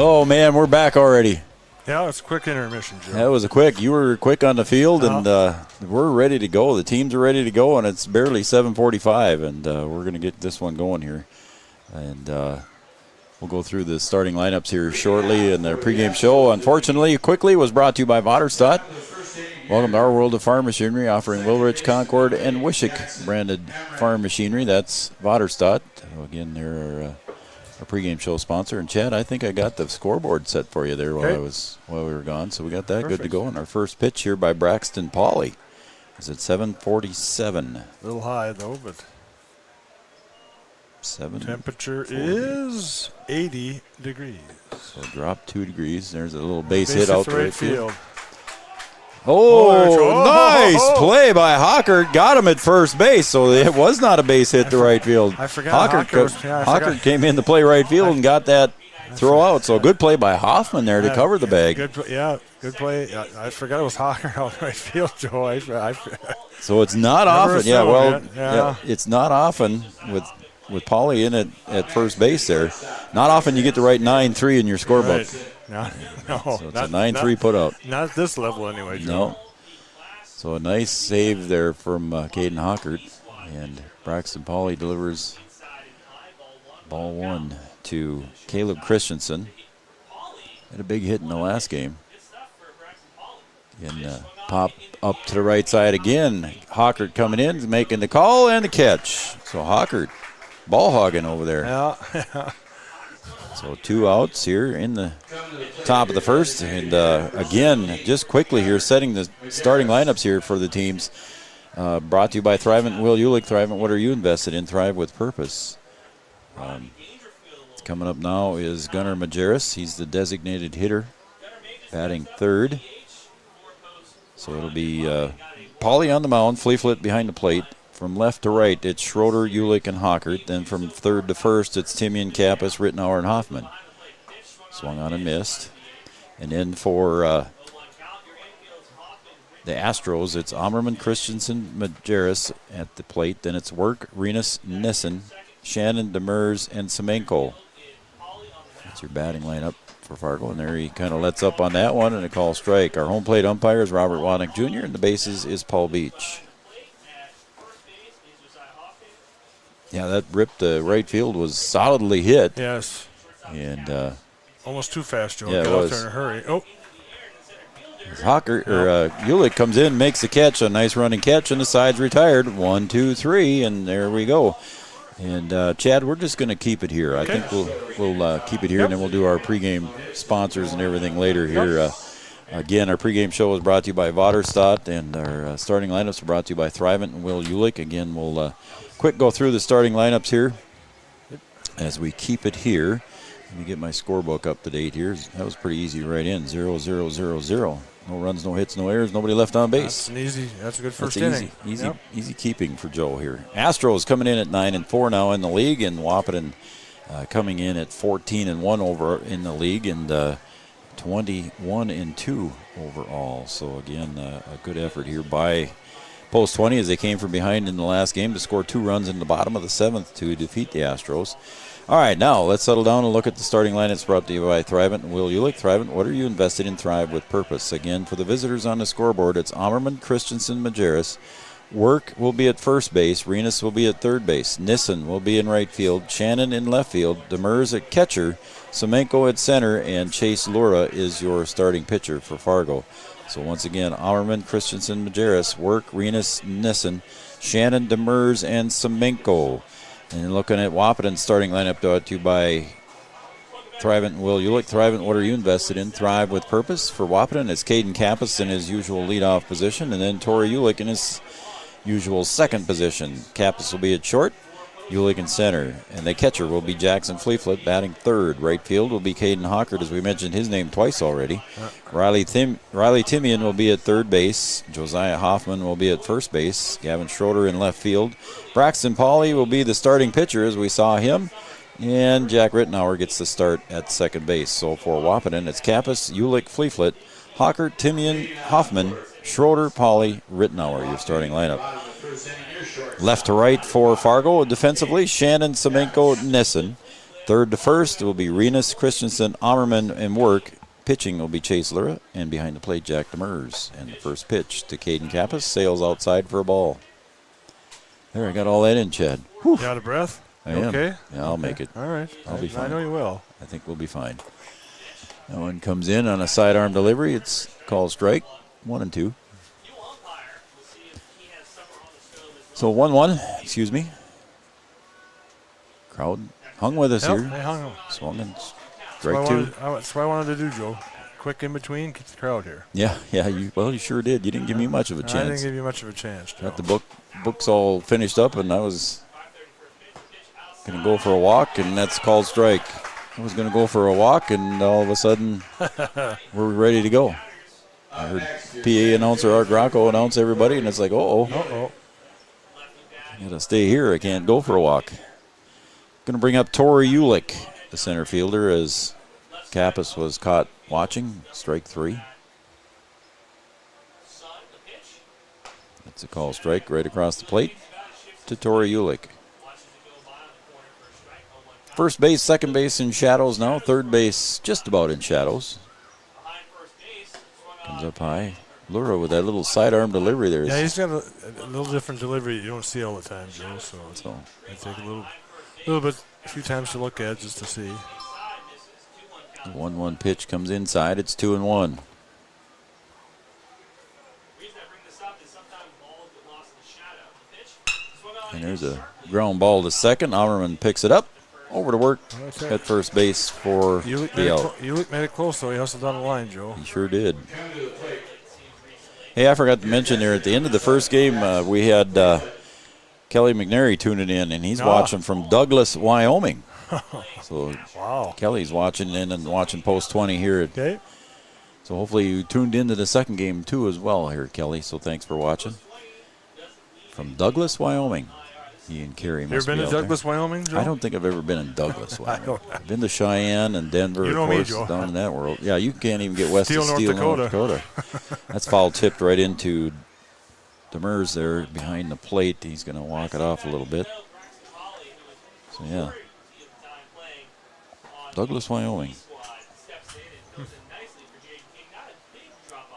Oh, man, we're back already. Yeah, it's a quick intermission, Joe. That was a quick. You were quick on the field, and we're ready to go. The teams are ready to go, and it's barely 7:45, and we're going to get this one going here. And we'll go through the starting lineups here shortly in their pregame show. Unfortunately, quickly was brought to you by Vaterstad. Welcome to our world of farm machinery, offering Wilrich, Concord, and Wishick branded farm machinery. That's Vaterstad. So again, they're our pregame show sponsor. And Chad, I think I got the scoreboard set for you there while we were gone. So we got that good to go. And our first pitch here by Braxton Pauley is at 7:47. A little high though, but temperature is 80 degrees. So drop 2 degrees. There's a little base hit out to right field. Nice play by Hockert. Got him at first base, so it was not a base hit to right field. I forgot. Hockert came in to play right field and got that throw out. So good play by Hoffman there to cover the bag. Good play. I forgot it was Hockert out right field, Joe. So it's not often. It's not often with Pauly in at first base there. Not often you get to write 9-3 in your scorebook. Right. No. So it's a 9-3 put up. Not at this level anyway, Joe. No. So a nice save there from Caden Hockert. And Braxton Pauly delivers ball one to Caleb Christensen. Had a big hit in the last game. And pop up to the right side again. Hockert coming in, making the call and the catch. So Hockert ball hogging over there. Yeah. So 2 outs here in the top of the first. And again, just quickly here, setting the starting lineups here for the teams. Brought to you by Thrivent and Will Ulick. Thrivent, what are you invested in? Thrive with purpose. Coming up now is Gunnar Majerus. He's the designated hitter, batting third. So it'll be Pauly on the mound, Fleeflet behind the plate. From left to right, it's Schroeder, Ulick, and Hockert. Then from third to first, it's Timian, Kappas, Rittenauer, and Hoffman. Swung on and missed. And then for the Astros, it's Ammerman, Christensen, Majerus at the plate. Then it's Work, Renus, Nissen, Shannon, Demers, and Semenko. That's your batting lineup for Fargo. And there he kind of lets up on that one, and a call strike. Our home plate umpire is Robert Wadnick Jr., and the bases is Paul Beach. Yeah, that ripped to right field was solidly hit. Yes. And almost too fast, Joe. Yeah, Get it out was. there in a hurry. Oh. Ulick comes in, makes the catch, a nice running catch, and the side's retired. 1, 2, 3, and there we go. And Chad, we're just going to keep it here. Okay. I think we'll keep it here, and then we'll do our pregame sponsors and everything later here. Again, our pregame show is brought to you by Vaterstad, and our starting lineups are brought to you by Thrivent and Will Ulick. Again, we'll quick go through the starting lineups here as we keep it here. Let me get my scorebook up to date here. That was pretty easy right in. 0-0-0-0. No runs, no hits, no errors, nobody left on base. That's a good first inning. Easy keeping for Joe here. Astros coming in at 9-4 now in the league, and Wahpeton coming in at 14-1 over in the league, and 21-2 overall. So again, a good effort here by Post 20 as they came from behind in the last game to score 2 runs in the bottom of the 7th to defeat the Astros. All right, now let's settle down and look at the starting lineups brought to you by Thrivent and Will Ulick. Thrivent, what are you invested in? Thrive with purpose. Again, for the visitors on the scoreboard, it's Ammerman, Christensen, Majerus. Work will be at first base. Renus will be at third base. Nissen will be in right field. Shannon in left field. Demers at catcher. Semenko at center. And Chase Lura is your starting pitcher for Fargo. So once again, Ammerman, Christensen, Majerus, Work, Renus, Nissen, Shannon, Demers, and Semenko. And looking at Wahpeton's starting lineup brought to you by Thrivent and Will Ulick. Thrivent, what are you invested in? Thrive with purpose. For Wahpeton, it's Caden Kappas in his usual leadoff position, and then Torrey Ulick in his usual second position. Kappas will be at short, Ulick in center, and the catcher will be Jackson Fleeflet batting third. Right field will be Caden Hockert, as we mentioned his name twice already. Riley Timian will be at third base. Josiah Hoffman will be at first base. Gavin Schroeder in left field. Braxton Pauly will be the starting pitcher, as we saw him. And Jack Rittenauer gets the start at second base. So for Wahpeton, it's Kappas, Ulick, Fleeflet, Hockert, Timian, Hoffman, Schroeder, Pauly, Rittenauer, your starting lineup. Left to right for Fargo defensively, Shannon, Semenko, Nissen. Third to first will be Renus, Christensen, Ammerman, and Work. Pitching will be Chase Lura, and behind the plate, Jack Demers. And the first pitch to Caden Kappas sails outside for a ball. There, I got all that in, Chad. You out of breath? I am. Okay. Yeah, I'll make it. All right. I'll be fine. I know you will. I think we'll be fine. That one comes in on a sidearm delivery. It's called strike. 1-2. So 1-1. Excuse me. Crowd hung with us here. They hung. Swung and strike two. That's what I wanted to do, Joe. Quick in between, keep the crowd here. Yeah. You sure did. You didn't give me much of a chance. I didn't give you much of a chance, Joe. Got the books all finished up, and I was going to go for a walk, and that's called strike. I was going to go for a walk, and all of a sudden, we're ready to go. I heard PA announcer Art Grocco announce everybody, and it's like, uh-oh. I got to stay here. I can't go for a walk. Going to bring up Tori Ulick, the center fielder, as Kappas was caught watching. Strike three. That's a call strike right across the plate to Tori Ulick. First base, second base in shadows now. Third base just about in shadows. Comes up high. Lura with that little sidearm delivery there. Yeah, he's got a little different delivery you don't see all the time, Joe. So I take a few times to look at just to see. The 1-1 pitch comes inside. It's 2-1. And there's a ground ball to second. Ammerman picks it up. Over to Work at first base for the out. Ulick made it close, though. He hustled down the line, Joe. He sure did. Hey, I forgot to mention there at the end of the first game, we had Kelly McNary tuning in, and he's watching from Douglas, Wyoming. So wow. Kelly's watching in and watching Post 20 here. Okay. So hopefully you tuned into the second game, too, as well here, Kelly. So thanks for watching. From Douglas, Wyoming. He and Carrie must you ever been be to out Douglas, there. Wyoming, Joe? I don't think I've ever been in Douglas, Wyoming. I've been to Cheyenne and Denver, you know of course, me, Joe. down in that world. Yeah, you can't even get west of North Steele, Dakota. North Dakota. That's foul tipped right into Demers there behind the plate. He's going to walk it off a little bit. So, yeah. Douglas, Wyoming.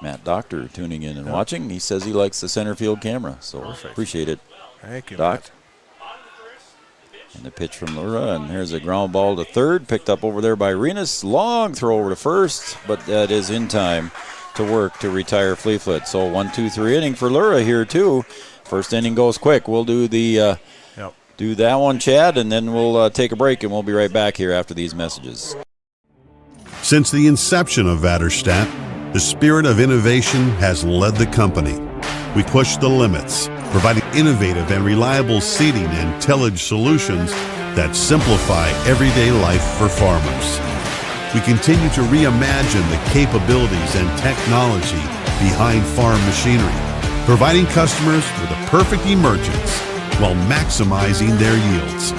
Matt Doctor tuning in and watching. He says he likes the center field camera, so perfect. Appreciate it. Thank you, Doc. Matt. And the pitch from Lura, and here's a ground ball to third, picked up over there by Renus. Long throw over to first, but that is in time to Work to retire Fleetfoot. So 1-2-3 inning for Lura here too. First inning goes quick. We'll do the do that one, Chad, and then we'll take a break, and we'll be right back here after these messages. Since the inception of Vaterstadt, the spirit of innovation has led the company. We push the limits, providing innovative and reliable seeding and tillage solutions that simplify everyday life for farmers. We continue to reimagine the capabilities and technology behind farm machinery, providing customers with a perfect emergence while maximizing their yields.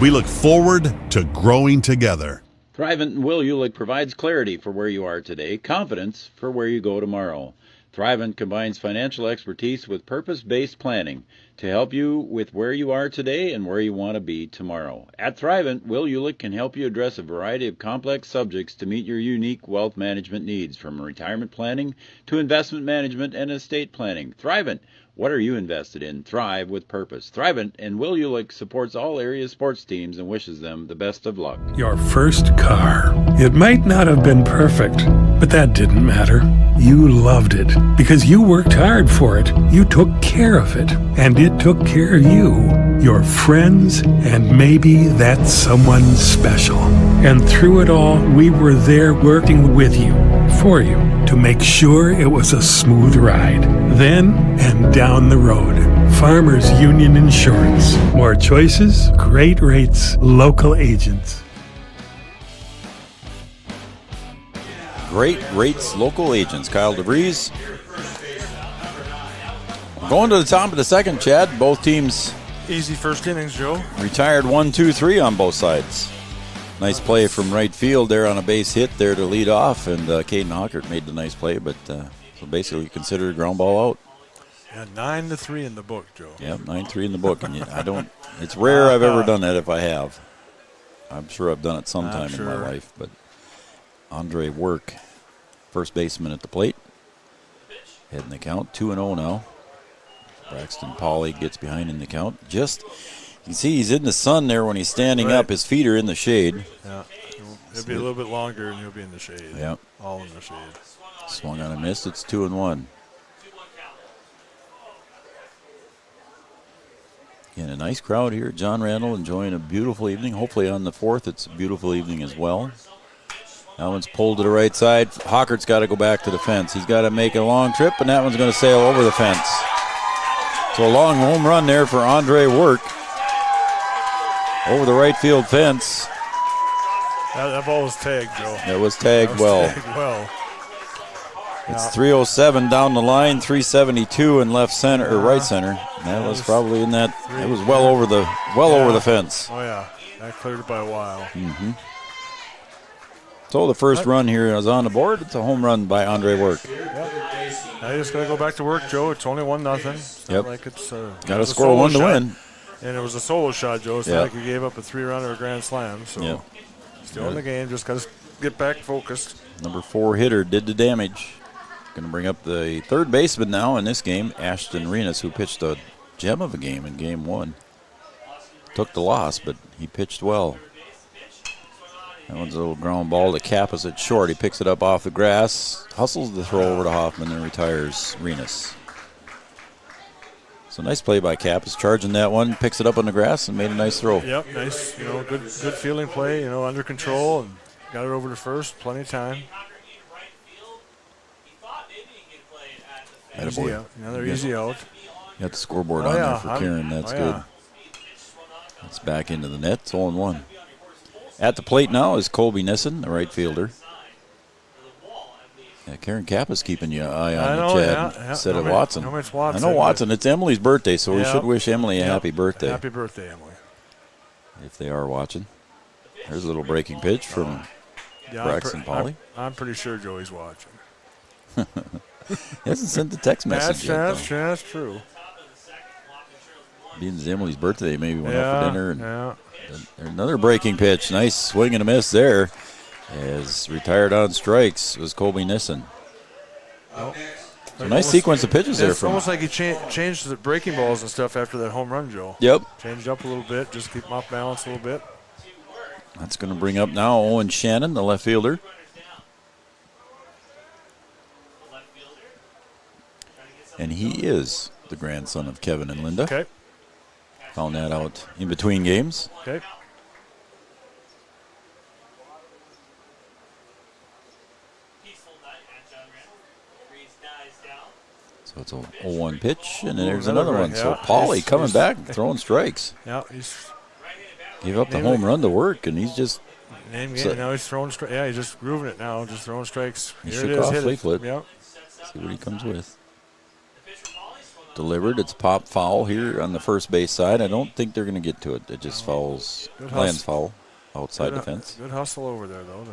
We look forward to growing together. Thrivent and Will Ulick provides clarity for where you are today, confidence for where you go tomorrow. Thrivent combines financial expertise with purpose-based planning to help you with where you are today and where you want to be tomorrow. At Thrivent, Will Ulick can help you address a variety of complex subjects to meet your unique wealth management needs, from retirement planning to investment management and estate planning. Thrivent, what are you invested in? Thrive with purpose. Thrivent and Will Ulick supports all area sports teams and wishes them the best of luck. Your first car. It might not have been perfect, but that didn't matter. You loved it because you worked hard for it. You took care of it, and it took care of you, your friends, and maybe that someone special. And through it all, we were there working with you, for you, to make sure it was a smooth ride. Then and down the road. Farmers Union Insurance. More choices, great rates, local agents. Great rates, local agents. Kyle DeVries. Going to the top of the second, Chad. Both teams Easy first innings, Joe. retired 1-2-3 on both sides. Nice play from right field there on a base hit there to lead off, and Caden Hawkert made the nice play, but so basically considered a ground ball out. Yeah, 9-3 in the book, Joe. Yeah, 9-3 in the book, and I don't. It's rare I've ever done that if I have. I'm sure I've done it sometime in my life. But Andre Work, first baseman at the plate. Heading the count, 2-0 now. Braxton Pauly gets behind in the count. You can see he's in the sun there when he's standing up. His feet are in the shade. Yeah, it'll be a little bit longer and he'll be in the shade. Yeah. All in the shade. Swung on and missed. It's 2-1. Again, a nice crowd here. John Randall enjoying a beautiful evening. Hopefully on the 4th it's a beautiful evening as well. That one's pulled to the right side. Hockert's got to go back to the fence. He's got to make a long trip, and that one's going to sail over the fence. So a long home run there for Andre Work. Over the right field fence. That ball was tagged, Joe. That was tagged well. It's 307 down the line, 372 in left center or right center. That was probably in that. It was well over the fence. Oh yeah, that cleared it by a while. Mm-hmm. So the first run here is on the board. It's a home run by Andre Work. Yep. Now you just got to go back to work, Joe. It's only 1-0. It's not like it's got to score one to win. And it was a solo shot, Joe. It's not like you gave up a 3-run or a grand slam. So still in the game. Just got to get back focused. Number 4 hitter did the damage. Going to bring up the third baseman now in this game, Ashton Renas, who pitched a gem of a game in Game 1. Took the loss, but he pitched well. That one's a little ground ball to Kappas at short. He picks it up off the grass, hustles the throw over to Hoffman, and retires Renas. So nice play by Kappas, charging that one, picks it up on the grass, and made a nice throw. Yep, nice. Good fielding play. Under control, and got it over to first. Plenty of time. Another easy out. Got the scoreboard on there for Karen. That's good. It's back into the net. It's 0-1. At the plate now is Colby Nissen, the right fielder. Karen Kappa's keeping your eye on the Chad instead of Watson. I know Watson. It's Emily's birthday, so we should wish Emily a happy birthday. Happy birthday, Emily. If they are watching. There's a little breaking pitch from Braxton Pauly. I'm pretty sure Joey's watching. He hasn't sent the text message yet. That's true. Being Emily's birthday, maybe went out for dinner. And another breaking pitch. Nice swing and a miss there. As retired on strikes was Colby Nissen. A nice sequence of pitches there. It's almost like he changed the breaking balls and stuff after that home run, Joe. Yep. Changed up a little bit, just keep him off balance a little bit. That's going to bring up now Owen Shannon, the left fielder. And he is the grandson of Kevin and Linda. Okay. Found that out in between games. Okay. So it's a 0-1 pitch, and then there's another one. So Pauly coming back, throwing strikes. Yeah, he's gave up the home run to Work, and he's just. Now he's throwing strikes. Yeah, he's just grooving it now, just throwing strikes. He shook off Fleetwood. Yep. See what he comes with. Delivered. It's pop foul here on the first base side. I don't think they're going to get to it. It just lands foul outside the fence. Good hustle over there, though,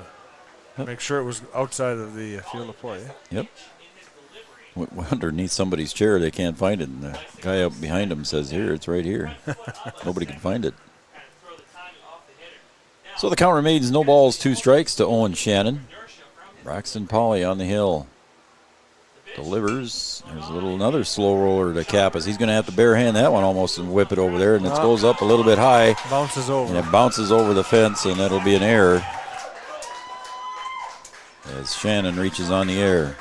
to make sure it was outside of the field of play. Yep. Underneath somebody's chair, they can't find it. And the guy up behind him says, here, it's right here. Nobody can find it. So the count remains no balls, 2 strikes to Owen Shannon. Braxton Pauly on the hill. Delivers. There's another slow roller to Kappas. He's going to have to bare hand that one almost and whip it over there, and it goes up a little bit high. Bounces over. And it bounces over the fence, and that'll be an error as Shannon reaches on the air.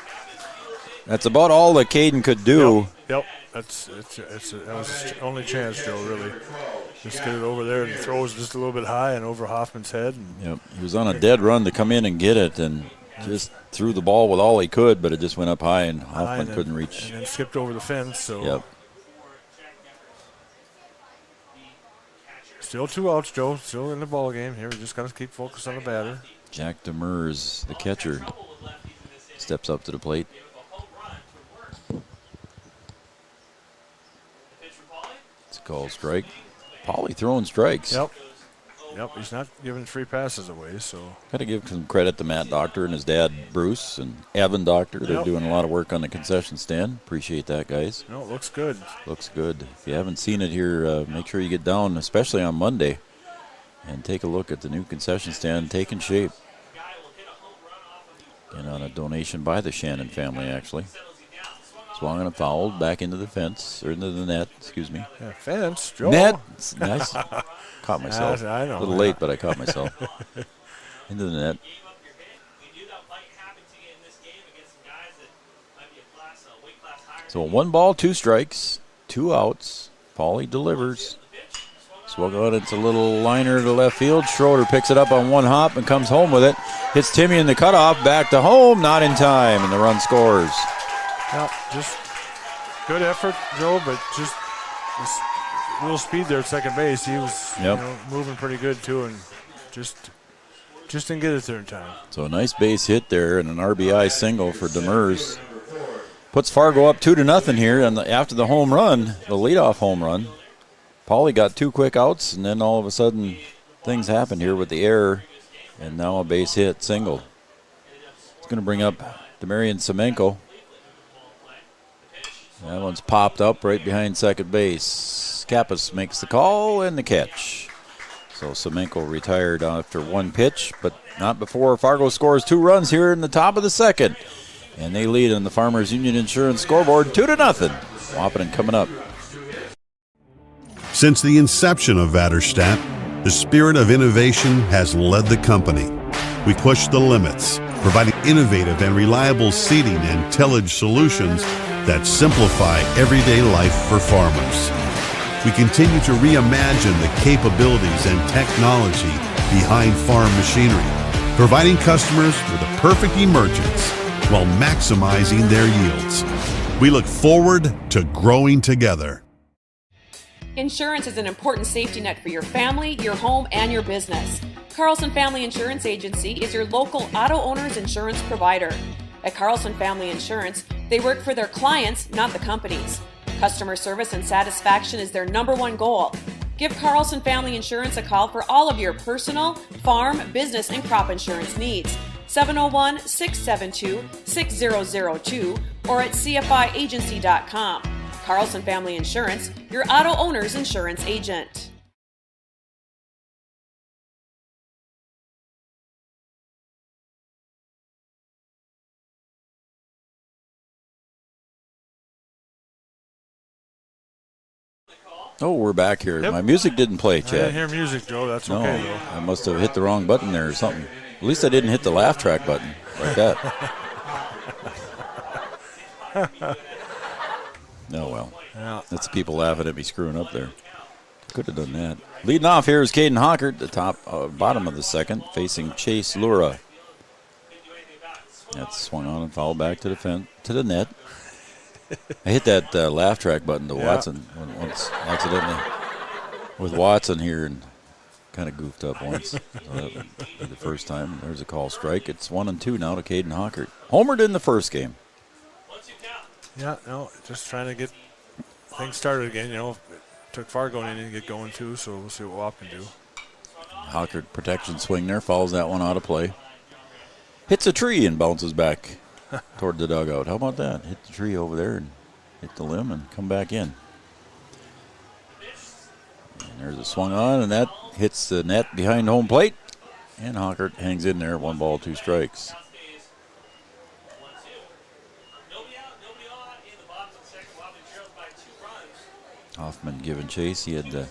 That's about all that Caden could do. Yep. That was his only chance, Joe, really. Just get it over there and throws just a little bit high and over Hoffman's head. Yep. He was on a dead run to come in and get it, and just threw the ball with all he could, but it just went up high, and Hoffman couldn't reach. And then skipped over the fence. So. Yep. Still 2 outs, Joe. Still in the ball game here. We just got to keep focused on the batter. Jack Demers, the catcher, steps up to the plate. It's a called strike. Pauly throwing strikes. Yep. He's not giving free passes away, so. Got to give some credit to Matt Doctor and his dad, Bruce, and Evan Doctor. They're doing a lot of work on the concession stand. Appreciate that, guys. No, it looks good. Looks good. If you haven't seen it here, make sure you get down, especially on Monday. and take a look at the new concession stand taking shape. And on a donation by the Shannon family, actually. Swung and fouled back into the fence, or into the net, excuse me. Yeah, fence, Joe. Net. Nice. Caught myself. I know, a little late, but I caught myself. Into the net. So 1 ball, 2 strikes, 2 outs. Paulie delivers. Swung on, it's a little liner to left field. Schroeder picks it up on 1 hop and comes home with it. Hits Timmy in the cutoff, back to home, not in time, and the run scores. Well, just good effort, Joe, but just a little speed there at second base. He was moving pretty good, too, and just didn't get it there in time. So a nice base hit there and an RBI single for Demers. Puts Fargo up 2-0 here, and after the home run, the leadoff home run, Paulie got 2 quick outs, and then all of a sudden things happened here with the error, and now a base hit single. It's going to bring up Demarian Semenko. That one's popped up right behind second base. Kappas makes the call and the catch. So Semenko retired after 1 pitch, but not before Fargo scores 2 runs here in the top of the second. And they lead on the Farmers Union Insurance scoreboard 2-0. Wahpeton coming up. Since the inception of Vaderstadt, the spirit of innovation has led the company. We push the limits, providing innovative and reliable seeding and tillage solutions that simplify everyday life for farmers. We continue to reimagine the capabilities and technology behind farm machinery, providing customers with a perfect emergence while maximizing their yields. We look forward to growing together. Insurance is an important safety net for your family, your home, and your business. Carlson Family Insurance Agency is your local auto owner's insurance provider. At Carlson Family Insurance, they work for their clients, not the companies. Customer service and satisfaction is their #1 goal. Give Carlson Family Insurance a call for all of your personal, farm, business, and crop insurance needs. 701-672-6002 or at cfiagency.com. Carlson Family Insurance, your auto owner's insurance agent. Oh, we're back here. Yep. My music didn't play, I Chad. didn't hear music, Joe. That's No, okay, though. I must have hit the wrong button there or something. At least I didn't hit the laugh track button like that. Oh, well. Yeah. That's the people laughing at me screwing up there. Could have done that. Leading off here is Caden Hockert, the bottom of the second, facing Chase Lura. That's swung on and fouled back to the net. I hit that laugh track button to Watson once accidentally with Watson here and kind of goofed up once. So that would be the first time. There's a call strike. It's 1-2 now to Caden Hockert. Homered in the first game. Yeah, no, just trying to get things started again. It took Fargo an inning to get going too, so we'll see what Wahpeton can do. Hockert protection swing there, fouls that one out of play. Hits a tree and bounces back toward the dugout. How about that? Hit the tree over there and hit the limb and come back in. And there's a swung on, and that hits the net behind home plate. And Hockert hangs in there, 1 ball, 2 strikes. Hoffman giving chase. He had the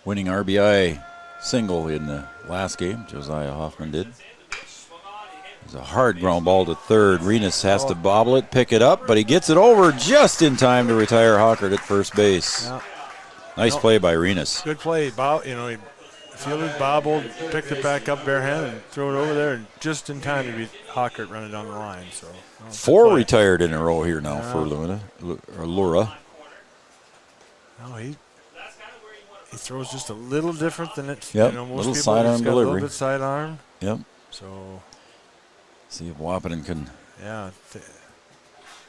winning RBI single in the last game. Josiah Hoffman did. It's a hard ground ball to third. Renas has to bobble it, pick it up, but he gets it over just in time to retire Hockert at first base. Yeah. Nice play by Renas. Good play. He fielded, bobbled, picked it back up barehand and threw it over there, and just in time to beat Hockert running down the line. So 4 retired in a row here now for Lura. No, he throws just a little different than it. Yep, most little people sidearm just got delivery. A little bit sidearm. Yep. So see if Wahpeton can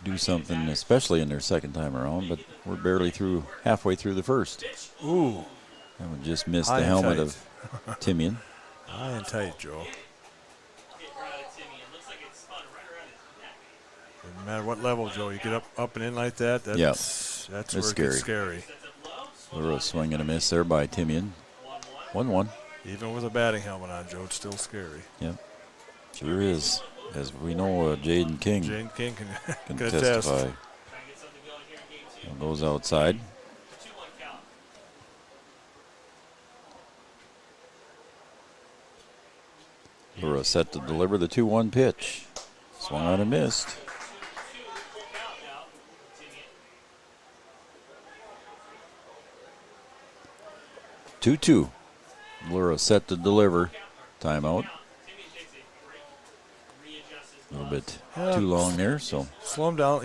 do something, especially in their second time around. But we're barely halfway through the first. Ooh. And we just missed the helmet of Timian. High and tight, Joe. No matter what level, Joe, you get up and in like that. That's where it gets scary. A little swing and a miss there by Timian. 1-1. Even with a batting helmet on, Joe, it's still scary. Yep, sure is. As we know, Jaden King can can attest. testify. Goes outside. Lura set to deliver the 2-1 pitch. Swung on and missed. 2-2. Lura set to deliver. Timeout. A little bit too long there, so. Slow him down,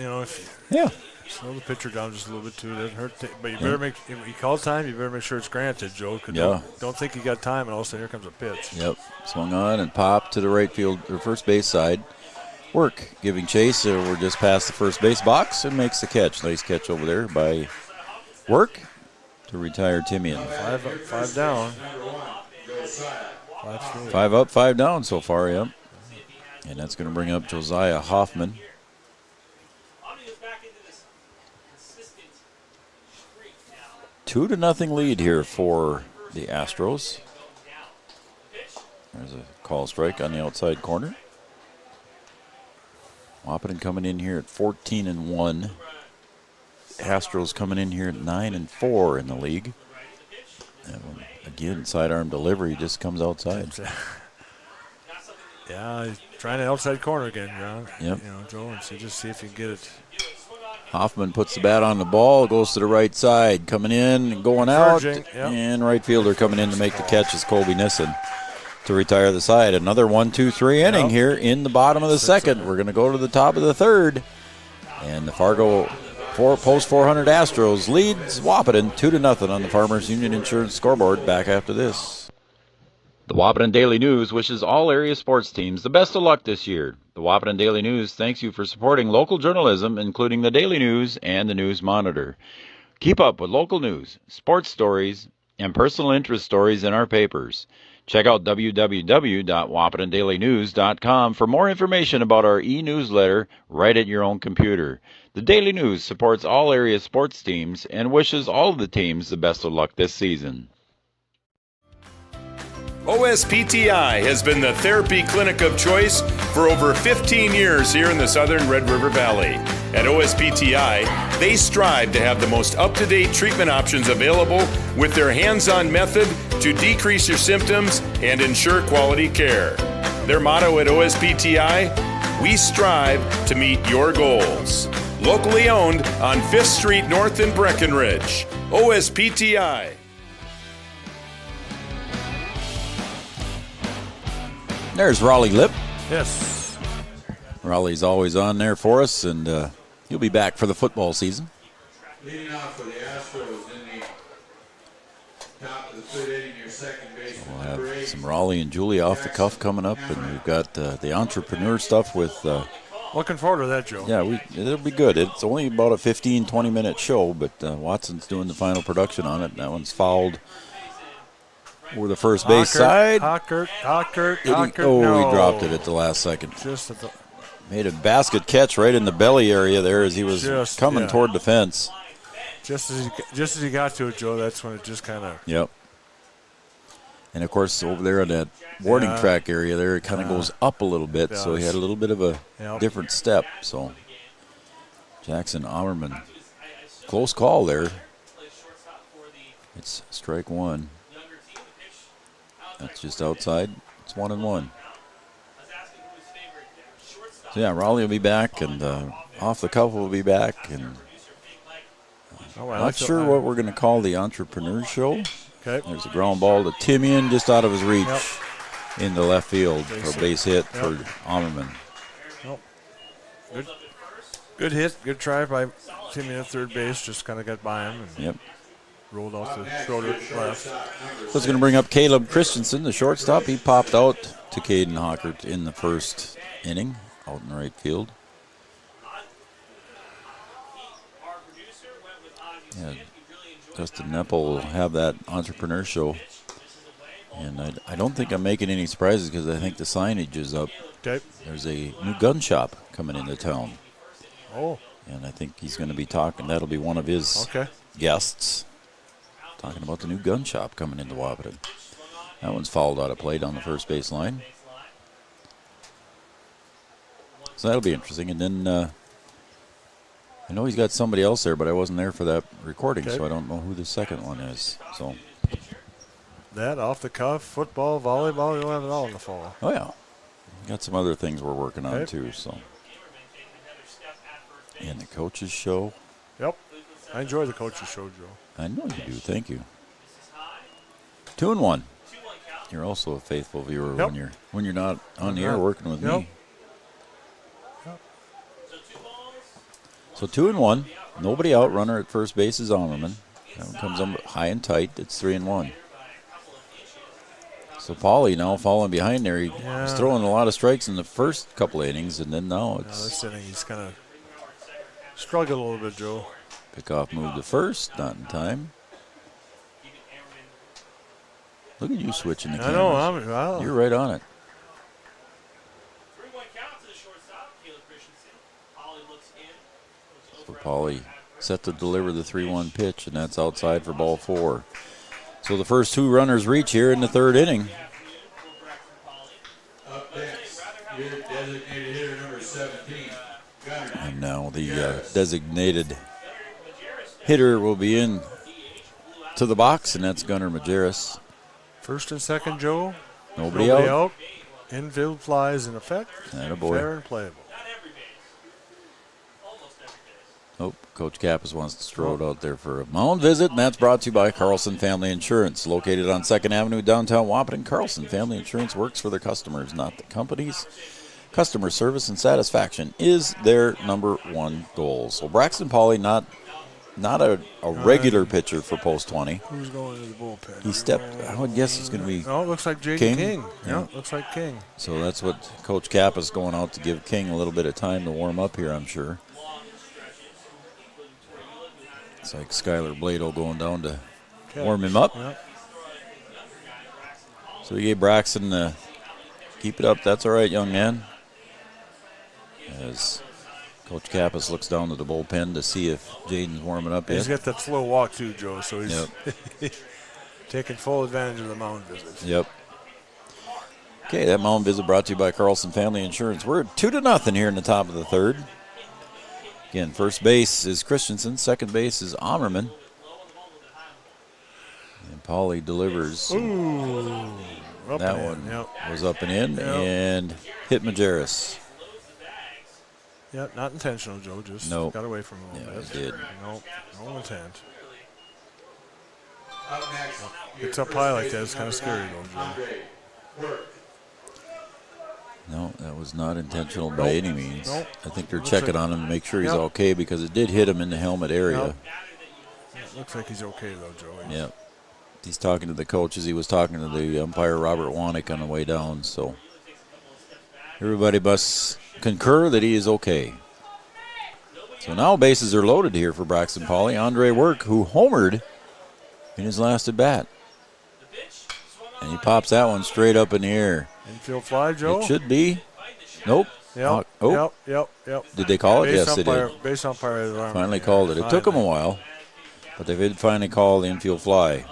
slow the pitcher down just a little bit too. It doesn't hurt. But you better if you call time, you better make sure it's granted, Joe. Don't think you got time, and all of a sudden here comes a pitch. Yep. Swung on and popped to the right field, or first base side. Work giving chase. We're just past the first base box and makes the catch. Nice catch over there by Work to retire Timian. 5 down. 5 up, 5 down so far, yep. And that's going to bring up Josiah Hoffman. 2-0 lead here for the Astros. There's a call strike on the outside corner. Wahpeton coming in here at 14-1. Astros coming in here at 9-4 in the league. And again, sidearm delivery just comes outside. Yeah, he's trying the outside corner again, John. Yep. Joe, and just see if you can get it. Hoffman puts the bat on the ball, goes to the right side, coming in and going out. Yep. And right fielder coming in to make the catch is Colby Nissen to retire the side. Another 1-2-3 inning here in the bottom of the second. We're going to go to the top of the third. And the Fargo Post 400 Astros leads Wahpeton 2-0 on the Farmers Union Insurance scoreboard. Back after this. The Wahpeton Daily News wishes all area sports teams the best of luck this year. The Wahpeton Daily News thanks you for supporting local journalism, including the Daily News and the News Monitor. Keep up with local news, sports stories, and personal interest stories in our papers. Check out www.wahpetondailynews.com for more information about our e-newsletter right at your own computer. The Daily News supports all area sports teams and wishes all of the teams the best of luck this season. OSPTI has been the therapy clinic of choice for over 15 years here in the southern Red River Valley. At OSPTI, they strive to have the most up-to-date treatment options available with their hands-on method to decrease your symptoms and ensure quality care. Their motto at OSPTI, we strive to meet your goals. Locally owned on 5th Street North in Breckenridge. OSPTI. There's Raleigh Lip. Yes. Raleigh's always on there for us, and he'll be back for the football season. Leading off for the Astros in the top of the third inning, your second base. We'll have some Raleigh and Julie off the cuff coming up, and we've got the entrepreneur stuff with. Looking forward to that, Joe. Yeah, it'll be good. It's only about a 15, 20-minute show, but Watson's doing the final production on it. That one's fouled over the first base side. Hockert, He no. dropped it at the last second. Just at the, Made a basket catch right in the belly area there as he was coming toward the fence. just as he got to it, Joe, that's when it just kind of. Yep. And, of course, over there on that warning track area there, it kind of goes up a little bit, so he had a little bit of a different step. So, Jackson Auerman, close call there. It's strike one. That's just outside. It's 1-1. So, yeah, Raleigh will be back, and Off the Cuff will be back. And not sure what we're going to call the Entrepreneur Show. Okay. There's a ground ball to Timian just out of his reach in the left field for a base hit for Ammerman. Good hit. Good try by Timian at third base. Just kind of got by him. And rolled off the shoulder left. So it's going to bring up Caleb Christensen, the shortstop. He popped out to Caden Hockert in the first inning out in right field. Yeah, Justin Neppel will have that entrepreneur show. And I don't think I'm making any surprises because I think the signage is up. Okay. There's a new gun shop coming into town. Oh. And I think he's going to be talking. That'll be one of his guests. Talking about the new gun shop coming into Wahpeton. That one's fouled out of play down the first base line. So that'll be interesting. And then I know he's got somebody else there, but I wasn't there for that recording, so I don't know who the second one is. So that off the cuff, football, volleyball, you'll have it all in the fall. Oh yeah, got some other things we're working on too. So and the coaches show. Yep, I enjoy the coaches show, Joe. I know you do. Thank you. 2-1. You're also a faithful viewer when you're not on the air working with me. So 2-1. Nobody out. Runner at first base is Ammerman. That one comes up high and tight. It's 3-1. So Paulie now falling behind there. He was throwing a lot of strikes in the first couple of innings, and then now it's. This inning he's kind of struggled a little bit, Joe. Pickoff move to first, not in time. Look at you switching the cameras. I know, You're right on it. So Paulie set to deliver the 3-1 pitch, and that's outside for ball 4. So the first 2 runners reach here in the third inning. Up next, your designated hitter number 17. And now the designated hitter will be in to the box, and that's Gunnar Majerus. First and second, Joe. Nobody out. Infield flies in effect. Attaboy. Fair and playable. Oh, Coach Kappas wants to throw it out there for a mound visit, and that's brought to you by Carlson Family Insurance. Located on 2nd Avenue, downtown Wahpeton, Carlson Family Insurance works for their customers, not the companies. Customer service and satisfaction is their number one goal. So Braxton Paulie, not a regular pitcher for post 20. Who's going to the bullpen? He stepped, I would guess it's going to be it looks like Jaden King. Yeah, looks like King. So that's what Coach Kappas is going out to give King a little bit of time to warm up here, I'm sure. It's like Skylar Blado going down to warm him up. Yep. So he gave Braxton keep it up. That's all right, young man. As Coach Kappas looks down to the bullpen to see if Jaden's warming up yet. He's got that slow walk too, Joe, so he's taking full advantage of the mound visits. Yep. Okay, that mound visit brought to you by Carlson Family Insurance. We're 2-0 here in the top of the third. Again, first base is Christensen. Second base is Ammerman. And Paulie delivers. Ooh. That one was up and in and hit Majerus. Yeah, not intentional, Joe. Just got away from him a little bit. It did. No intent. Up next, It's up high like that. It's kind of scary, though, Joe. No, that was not intentional by any means. Nope. I think they're checking on him to make sure he's okay because it did hit him in the helmet area. Looks like he's okay, though, Joe. Yep. He's talking to the coaches. He was talking to the umpire, Robert Wanick, on the way down. So everybody must concur that he is okay. So now bases are loaded here for Braxton Paulie. Andre Work, who homered in his last at bat. And he pops that one straight up in the air. Infield fly, Joe? It should be. Nope. Yep. Yep. Did they call it? Base Yes, umpire, they did. Base umpire Finally called it. It took them a while, but they did finally call the infield fly.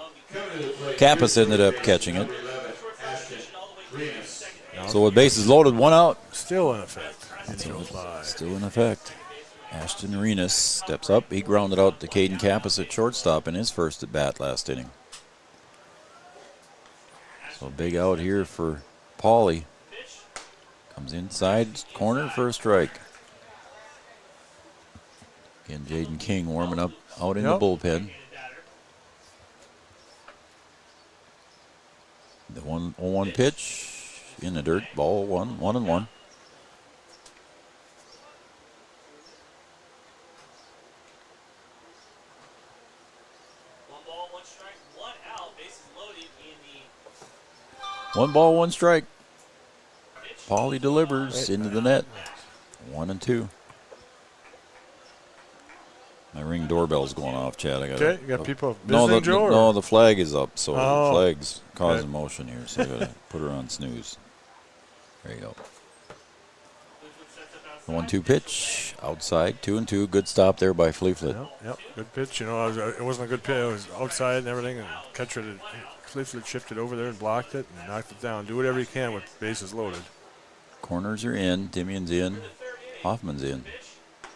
Kappas ended up catching it. So with bases loaded, one out. Still in effect. Infield fly. Still in effect. Ashton Arenas steps up. He grounded out to Caden Kappas at shortstop in his first at bat last inning. So big out here for Paulie. Comes inside corner for a strike. Again, Jaden King warming up out in the bullpen. The 1-0-1 pitch in the dirt. Ball 1-1-1. 1 ball, 1 strike, 1 out. Bases loaded in the 1 ball, 1 strike. Paulie delivers into the net. 1-2. My Ring doorbell's going off, Chad. I got you got people visiting, Joe? No, the flag is up, so the flag's causing motion here, so I got to put her on snooze. There you go. The 1-2 pitch outside, 2-2. Good stop there by Fleetfoot. Yep. Good pitch. You know, it wasn't a good pitch. It was outside and everything. And catcher, Fleetfoot shifted over there and blocked it and knocked it down. Do whatever you can with bases loaded. Corners are in. Dimian's in. Hoffman's in.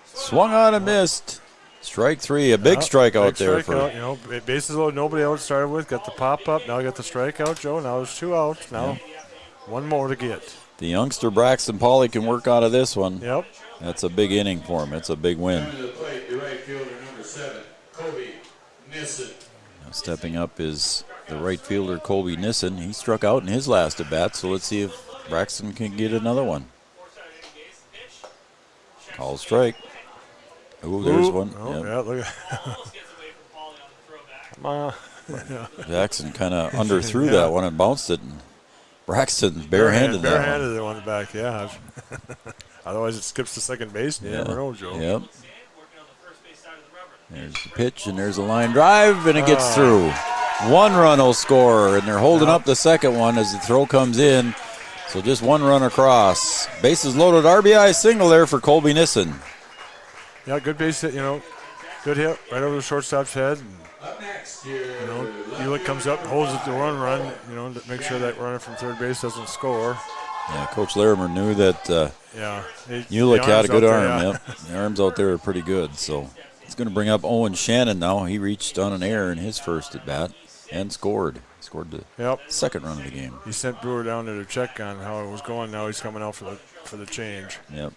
Swung on and missed. Strike 3. A big strikeout there. Strikeout, you know, bases loaded. Nobody out started with. Got the pop up. Now got the strikeout, Joe. Now there's 2 outs. Now one more to get. The youngster Braxton Pauly can work out of this one. Yep. That's a big inning for him. It's a big win. Coming to the plate, the right fielder, number 7, Kobe Nissen. Now stepping up is the right fielder Colby Nissen. He struck out in his last at bat, so let's see if Braxton can get another one. Call strike. Ooh, there's one. Oh, Yep. yeah, look at Jackson kind of underthrew that one and bounced it. And Braxton barehanded that one. Barehanded the one back, yeah. Otherwise, it skips to second base, and you never know, Joe. Yep. There's the pitch, and there's a line drive, and it gets through. 1 run will score, and they're holding up the second one as the throw comes in. So just 1 run across. Bases loaded, RBI single there for Colby Nissen. Yeah, good base hit, you know. Good hit right over the shortstop's head. And, Up next here. you know, Ulick comes up, holds it to run, you know, to make sure that runner from third base doesn't score. Yeah, Coach Larimer knew that Yeah. Ulick had a good arm. There, Yep. The arms out there are pretty good. So he's going to bring up Owen Shannon now. He reached on an error in his first at bat and scored. Scored the second run of the game. He sent Brewer down there to check on how it was going. Now he's coming out for the change. Yep.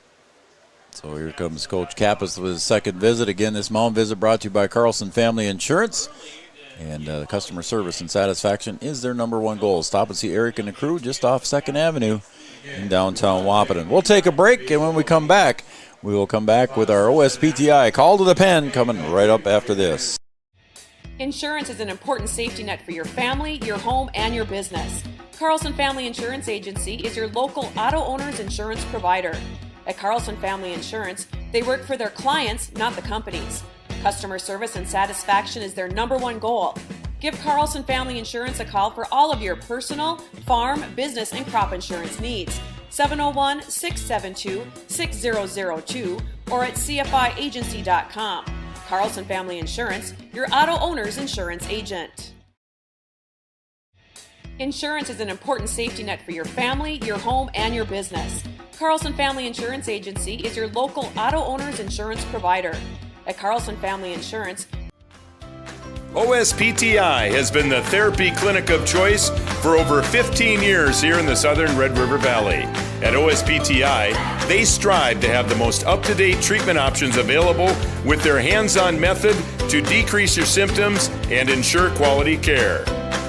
So here comes Coach Kappas with his second visit. Again, this mound visit brought to you by Carlson Family Insurance. And customer service and satisfaction is their #1 goal. Stop and see Eric and the crew just off 2nd Avenue in downtown Wahpeton. We'll take a break, and when we come back, we will come back with our OSPTI Call to the Pen coming right up after this. Insurance is an important safety net for your family, your home, and your business. Carlson Family Insurance Agency is your local auto owner's insurance provider. At Carlson Family Insurance, they work for their clients, not the companies. Customer service and satisfaction is their #1 goal. Give Carlson Family Insurance a call for all of your personal, farm, business, and crop insurance needs. 701-672-6002 or at cfiagency.com. Carlson Family Insurance, your auto owner's insurance agent. Insurance is an important safety net for your family, your home, and your business. Carlson Family Insurance Agency is your local auto owner's insurance provider. At Carlson Family Insurance, OSPTI has been the therapy clinic of choice for over 15 years here in the southern Red River Valley. At OSPTI, they strive to have the most up-to-date treatment options available with their hands-on method to decrease your symptoms and ensure quality care.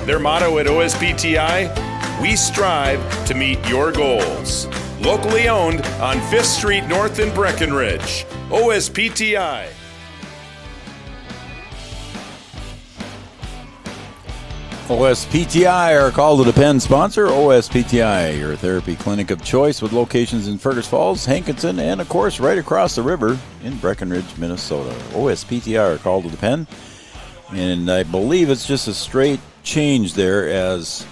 Their motto at OSPTI, we strive to meet your goals. Locally owned on 5th Street North in Breckenridge. OSPTI. OSPTI, our Call to the Pen sponsor. OSPTI, your therapy clinic of choice with locations in Fergus Falls, Hankinson, and of course right across the river in Breckenridge, Minnesota. OSPTI, our Call to the Pen. And I believe it's just a straight change there as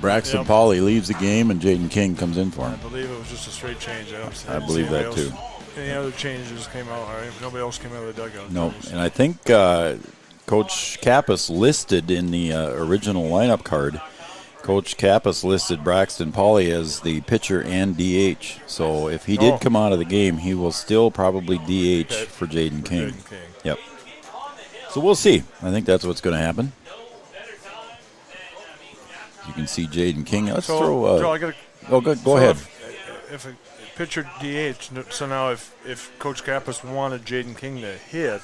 Braxton Pauly leaves the game and Jaden King comes in for him. I believe it was just a straight change. I believe that too. Any other changes came out? Nobody else came out of the dugout. No, and I think Coach Kappas listed in the original lineup card, Coach Kappas listed Braxton Pauly as the pitcher and DH. So if he did come out of the game, he will still probably DH for Jaden King. Yep. So we'll see. I think that's what's going to happen. You can see Jaden King. Let's throw. Joe, go ahead. If a pitcher DH, so now if Coach Kappas wanted Jaden King to hit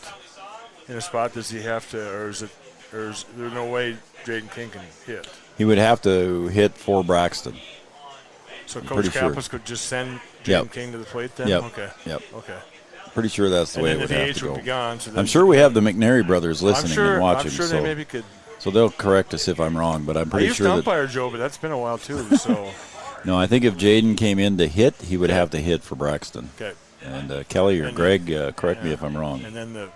in a spot, does he have to, or is there no way Jaden King can hit? He would have to hit for Braxton. So Coach Kappas could just send Jaden King to the plate then? Yep. Okay. Yep. Okay. Pretty sure that's the way it would have to go. go. Would be gone, so I'm sure we have the McNary brothers listening and watching. I'm sure they maybe could. So they'll correct us if I'm wrong, but I'm pretty sure that. I used to umpire, Joe, but that's been a while too. So. No, I think if Jaden came in to hit, he would have to hit for Braxton. Okay. And Kelly or Greg, correct me if I'm wrong. And then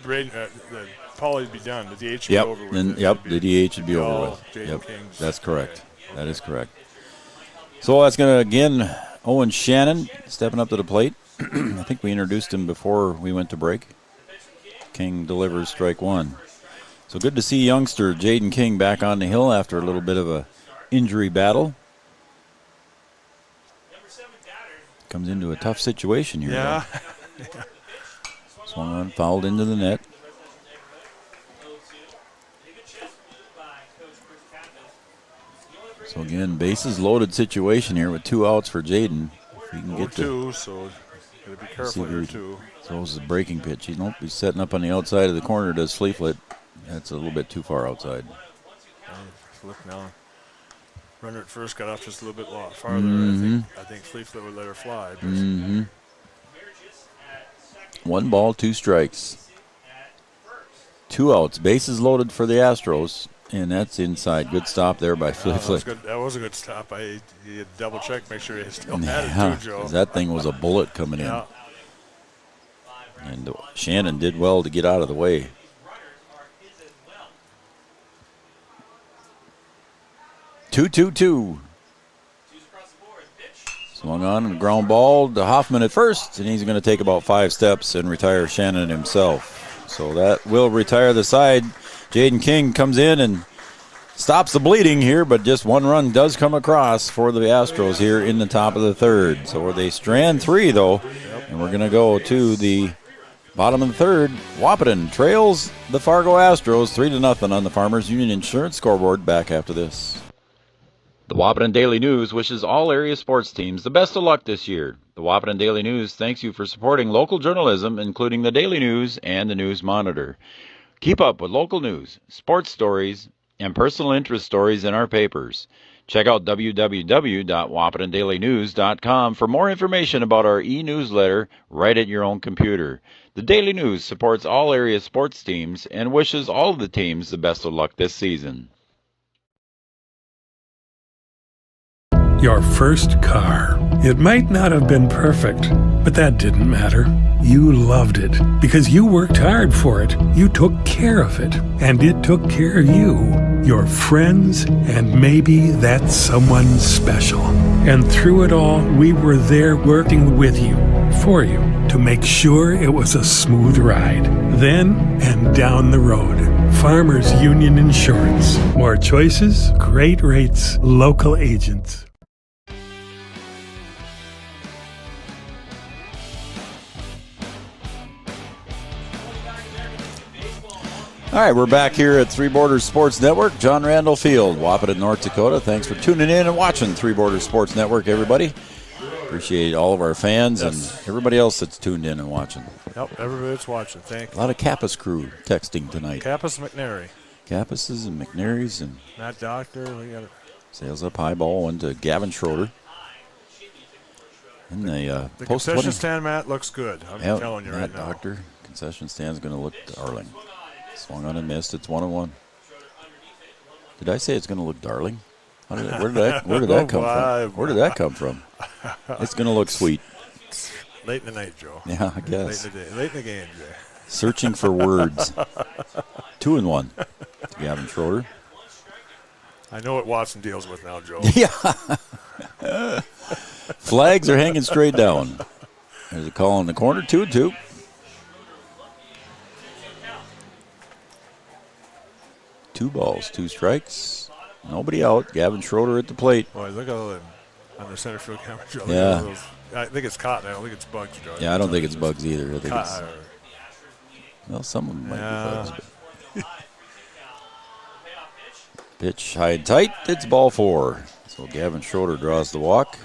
Braden, the Pauly would be done. The DH would be over with. The DH would be over with. Jaden King's. That's correct. Okay. That is correct. So that's going to, again, Owen Shannon stepping up to the plate. I think we introduced him before we went to break. King delivers strike one. So good to see youngster Jaden King back on the hill after a little bit of a injury battle. Comes into a tough situation here. Yeah. Swung on, fouled into the net. So again, bases loaded situation here with 2 outs for Jaden. If he can get two, so gotta be careful here too. Throws the breaking pitch. He's setting up on the outside of the corner. Does Fleeflet. That's a little bit too far outside. Look now. Runner at first got off just a little bit farther. I think Fleeflet would let her fly. But 1 ball, 2 strikes. 2 outs. Bases loaded for the Astros. And that's inside. Good stop there by Fleeflet. That was a good stop. You had to double check, make sure he still had it too, Joe. That thing was a bullet coming in. And Shannon did well to get out of the way. Two. Swung on and ground ball to Hoffman at first, and he's going to take about 5 steps and retire Shannon himself. So that will retire the side. Jaden King comes in and stops the bleeding here, but just 1 run does come across for the Astros here in the top of the 3rd. So they strand 3, though, and we're going to go to the bottom of the 3rd. Wahpeton trails the Fargo Astros 3-0 on the Farmers Union Insurance scoreboard. Back after this. The Wahpeton Daily News wishes all area sports teams the best of luck this year. The Wahpeton Daily News thanks you for supporting local journalism, including the Daily News and the News Monitor. Keep up with local news, sports stories, and personal interest stories in our papers. Check out www.wahpetondailynews.com for more information about our e-newsletter right at your own computer. The Daily News supports all area sports teams and wishes all of the teams the best of luck this season. Your first car. It might not have been perfect, but that didn't matter. You loved it because you worked hard for it. You took care of it, and it took care of you, your friends, and maybe that someone special. And through it all, we were there working with you, for you, to make sure it was a smooth ride. Then and down the road. Farmers Union Insurance. More choices, great rates, local agents. All right, we're back here at Three Borders Sports Network, John Randall Field, Wahpeton, North Dakota. Thanks for tuning in and watching Three Borders Sports Network, everybody. Appreciate all of our fans and everybody else that's tuned in and watching. Yep, everybody's watching. Thank you. A lot of Kappas crew texting tonight. Kappas McNary. Kappases and McNary's and Matt Doctor. We got it. Sails up high ball one to Gavin Schroeder. And the concession stand, Matt, looks good. I'm telling you right now. Matt Doctor, concession stand's going to look darling. Swung on and missed. It's 1-1. Did I say it's going to look darling? Where did that come from? Where did that come from? It's going to look sweet. Late in the night, Joe. Yeah, I guess. Late in the game, Jay. Searching for words. 2-1. Gavin Schroeder. I know what Watson deals with now, Joe. Yeah. Flags are hanging straight down. There's a call in the corner, 2-2. Two balls, two strikes. Nobody out. Gavin Schroeder at the plate. Boy, look at all them on the center field camera, Joe. Yeah. I think it's cotton. I don't think it's bugs, Joe. Yeah, I don't think it's bugs either. I think it's, well, some of them might be bugs. But. Pitch high and tight. It's ball four. So Gavin Schroeder draws the walk.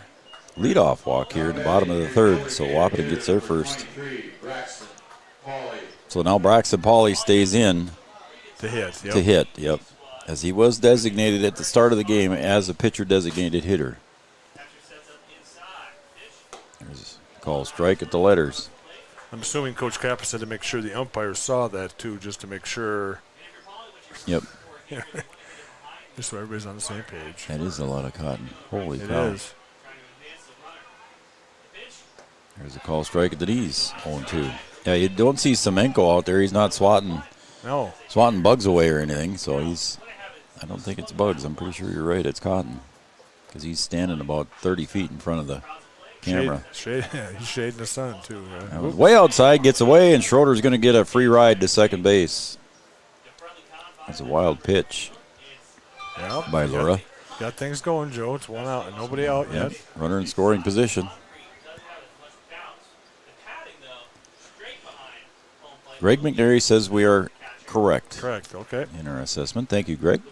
Leadoff walk here at the bottom of the third. So Wahpeton gets there first. So now Braxton Pauly stays in. To hit, yep. To hit, yep. As he was designated at the start of the game as a pitcher-designated hitter. There's a call strike at the letters. I'm assuming Coach Kappa said to make sure the umpires saw that, too, just to make sure. Yep. Just so everybody's on the same page. That is a lot of cotton. Holy cow. It is. There's a call strike at the knees, 0-2. Yeah, you don't see Semenko out there. He's not swatting bugs away or anything, so I don't think it's bugs. I'm pretty sure you're right. It's cotton because he's standing about 30 feet in front of the camera. He's shading the sun, too. That was way outside, gets away, and Schroeder's going to get a free ride to second base. That's a wild pitch by Lura. Got things going, Joe. It's one out and nobody out yet. Runner in scoring position. Greg McNary says we are correct. Correct, okay. In our assessment. Thank you, Greg.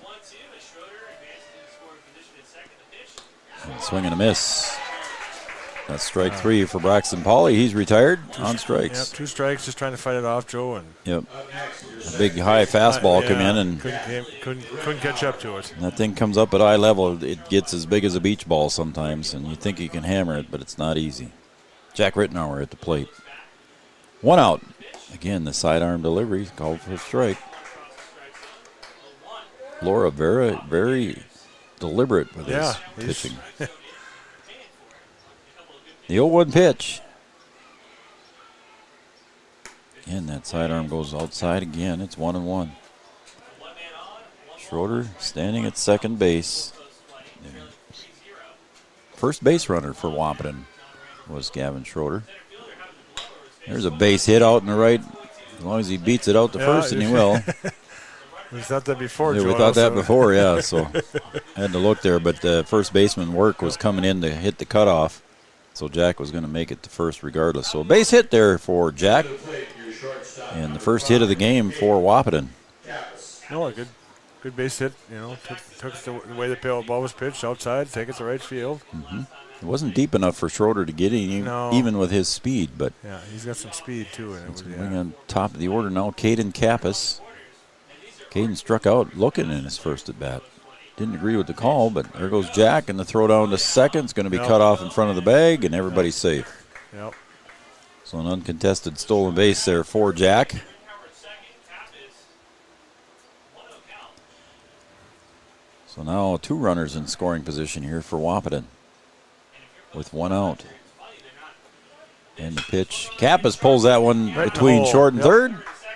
And swing and a miss. That's strike 3 for Braxton Pauley. He's retired on strikes. Yep, 2 strikes, just trying to fight it off, Joe. And yep. A big high fastball come in and couldn't catch up to it. That thing comes up at eye level. It gets as big as a beach ball sometimes, and you think you can hammer it, but it's not easy. Jack Rittenauer at the plate. 1 out. Again, the sidearm delivery called for a strike. Laura very, very deliberate with his pitching. The 0-1 pitch. Again, that sidearm goes outside again. It's 1-1. Schroeder standing at second base. First base runner for Wahpeton was Gavin Schroeder. There's a base hit out in the right. As long as he beats it out to first, and he will. We thought that before, yeah, Joe. We thought that before, yeah. So I had to look there, but the first baseman work was coming in to hit the cutoff. So Jack was going to make it to first regardless. So a base hit there for Jack. And the first hit of the game for Wahpeton. No, a good base hit. You know, took the way the ball was pitched outside, take it to right field. Mm-hmm. It wasn't deep enough for Schroeder to get in, even with his speed. But yeah, he's got some speed too. And on top of the order now, Caden Kappas. Caden struck out looking in his first at bat. Didn't agree with the call, but there goes Jack, and the throw down to second. It's going to be cut off in front of the bag, and everybody's safe. Yep. So an uncontested stolen base there for Jack. So now 2 runners in scoring position here for Wahpeton with 1 out. And the pitch. Kappas pulls that one between short and third,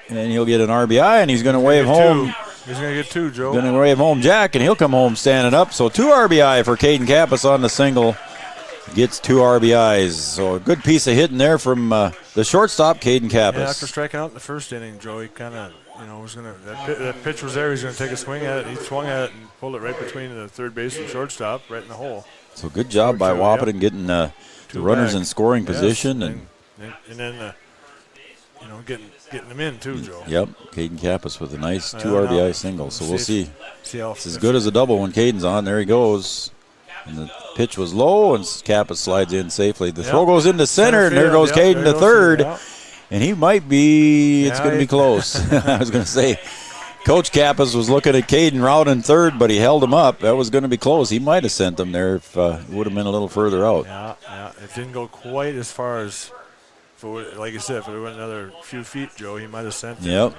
and he'll get an RBI, and he's going to wave home. He's going to get 2, Joe. Going to wave home Jack, and he'll come home standing up. So 2 RBI for Caden Kappas on the single. Gets 2 RBIs. So a good piece of hitting there from the shortstop, Caden Kappas. Yeah, after striking out in the first inning, Joe, he kind of, was going to, that pitch was there. He's going to take a swing at it. He swung at it and pulled it right between the third base and shortstop, right in the hole. So good job by Wahpeton getting the runners in scoring position. And then, getting them in too, Joe. Yep, Caden Kappas with a nice 2 RBI single. So we'll see. It's as good as a double when Caden's on. There he goes. And the pitch was low, and Kappas slides in safely. The throw goes into center, and there goes Caden to third. And he might be, it's going to be close. I was going to say, Coach Kappas was looking at Caden routing third, but he held him up. That was going to be close. He might have sent him there if it would have been a little further out. Yeah. It didn't go quite as far as, like I said, if it went another few feet, Joe, he might have sent him. Yep.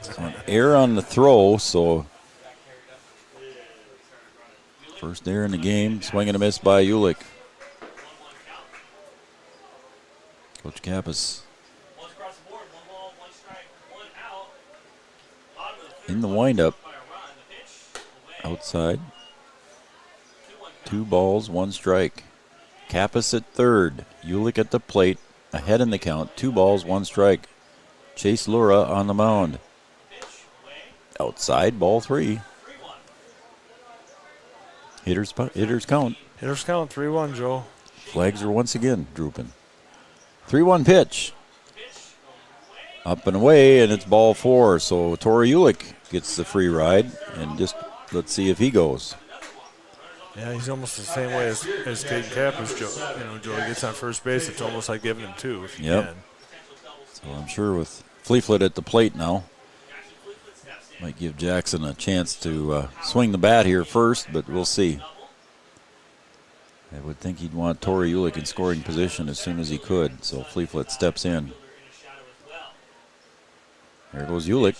So an error on the throw, so first error in the game. Swing and a miss by Ulick. Coach Kappas in the windup. Outside. 2 balls, 1 strike. Kappas at third. Ulick at the plate. Ahead in the count. 2 balls, 1 strike. Chase Lura on the mound. Outside, ball 3. Hitters count. Hitters count, 3-1, Joe. Flags are once again drooping. 3-1 pitch. Up and away, and it's ball 4. So Tori Ulick gets the free ride, and just let's see if he goes. Yeah, he's almost the same way as Caden Kappas, Joe. Joe gets on first base. It's almost like giving him 2 if you can. So I'm sure with Fleeflet at the plate now, might give Jackson a chance to swing the bat here first, but we'll see. I would think he'd want Tori Ulick in scoring position as soon as he could, so Fleeflet steps in. There goes Ulick.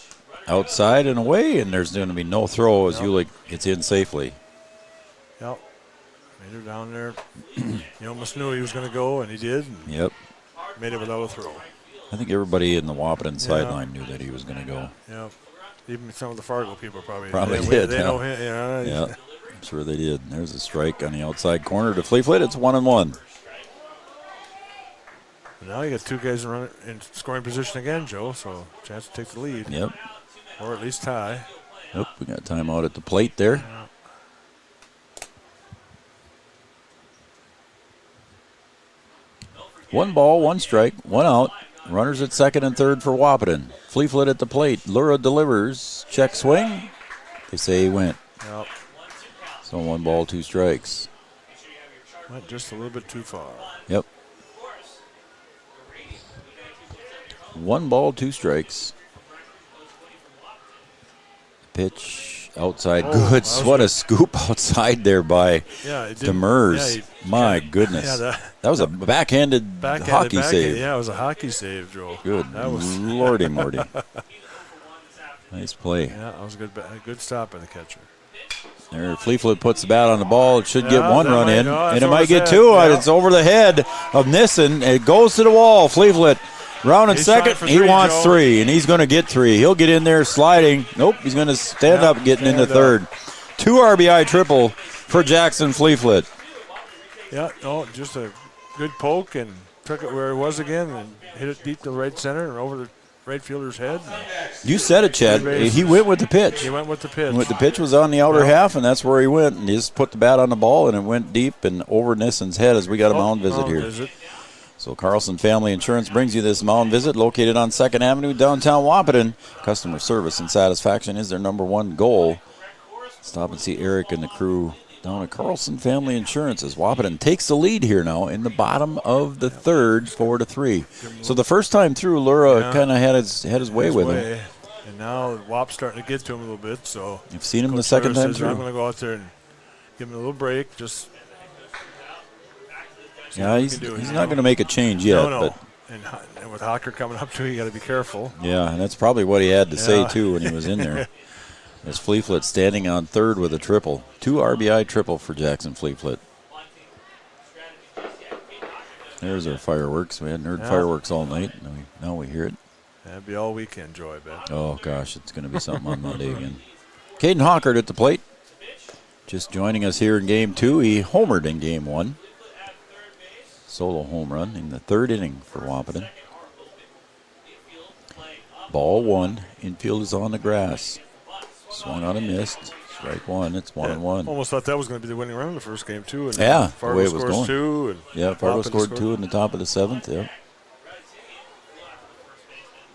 Outside and away, and there's going to be no throw as Ulick gets in safely. Yep. Made her down there. You almost knew he was going to go, and he did. And yep. Made it without a throw. I think everybody in the Wahpeton sideline knew that he was going to go. Yep. Even some of the Fargo people probably did. They know him. Yeah, I'm sure they did. There's a strike on the outside corner to Fleeflet. It's 1-1. Now you got two guys in scoring position again, Joe, so chance to take the lead. Yep. Or at least tie. Nope, we got timeout at the plate there. One ball, one strike, one out. Runners at second and third for Wahpeton. Fleeflet at the plate. Lura delivers. Check swing. They say he went. Yep. So 1 ball, 2 strikes. Went just a little bit too far. Yep. 1 ball, 2 strikes. Pitch outside. Good. What a scoop outside there by Demers. My goodness. Yeah, that was a backhanded hockey save. Yeah, it was a hockey save, Joe. Good. That was Lordy Morty. Nice play. Yeah, that was a good stop by the catcher. There, Fleeflet puts the bat on the ball. It should get 1 run in, and it might get 2. Yeah. It's over the head of Nissen. It goes to the wall. Fleeflet round and second. He wants Joe. 3, and he's going to get 3. He'll get in there sliding. Nope, he's going to stand up getting into third. 2 RBI triple for Jackson Fleeflet. Yeah, just a good poke and took it where it was again and hit it deep to right center and over the right fielder's head. You said it, Chad. He went with the pitch. He went with the pitch. The pitch was on the outer half, and that's where he went. And he just put the bat on the ball, and it went deep and over Nissen's head as we got a mound visit here. So Carlson Family Insurance brings you this mound visit located on 2nd Avenue, downtown Wahpeton. Customer service and satisfaction is their #1 goal. Stop and see Eric and the crew down at Carlson Family Insurance as Wahpeton takes the lead here now in the bottom of the third, 4-3. So the first time through, Lura kind of had his way with him. And now Wap's starting to get to him a little bit. So you've seen him the second time through. I'm going to go out there and give him a little break. Just he's not going to make a change yet. No. But and with Hocker coming up too, you got to be careful. Yeah, and that's probably what he had to say too when he was in there. As Fleeflet standing on third with a triple. 2 RBI triple for Jackson Fleeflet. There's our fireworks. We hadn't heard fireworks all night. Now we hear it. That'd be all weekend, Joe, I bet. Oh, gosh, it's going to be something on Monday again. Caden Hockert at the plate. Just joining us here in Game 2. He homered in Game 1. Solo home run in the 3rd inning for Wahpeton. Ball 1. Infield is on the grass. Swung on and missed. Strike 1. It's 1-1. Almost thought that was going to be the winning run in the first game, too. And Fargo the way it was going. 2. And Fargo scored 2 in the top of the 7th.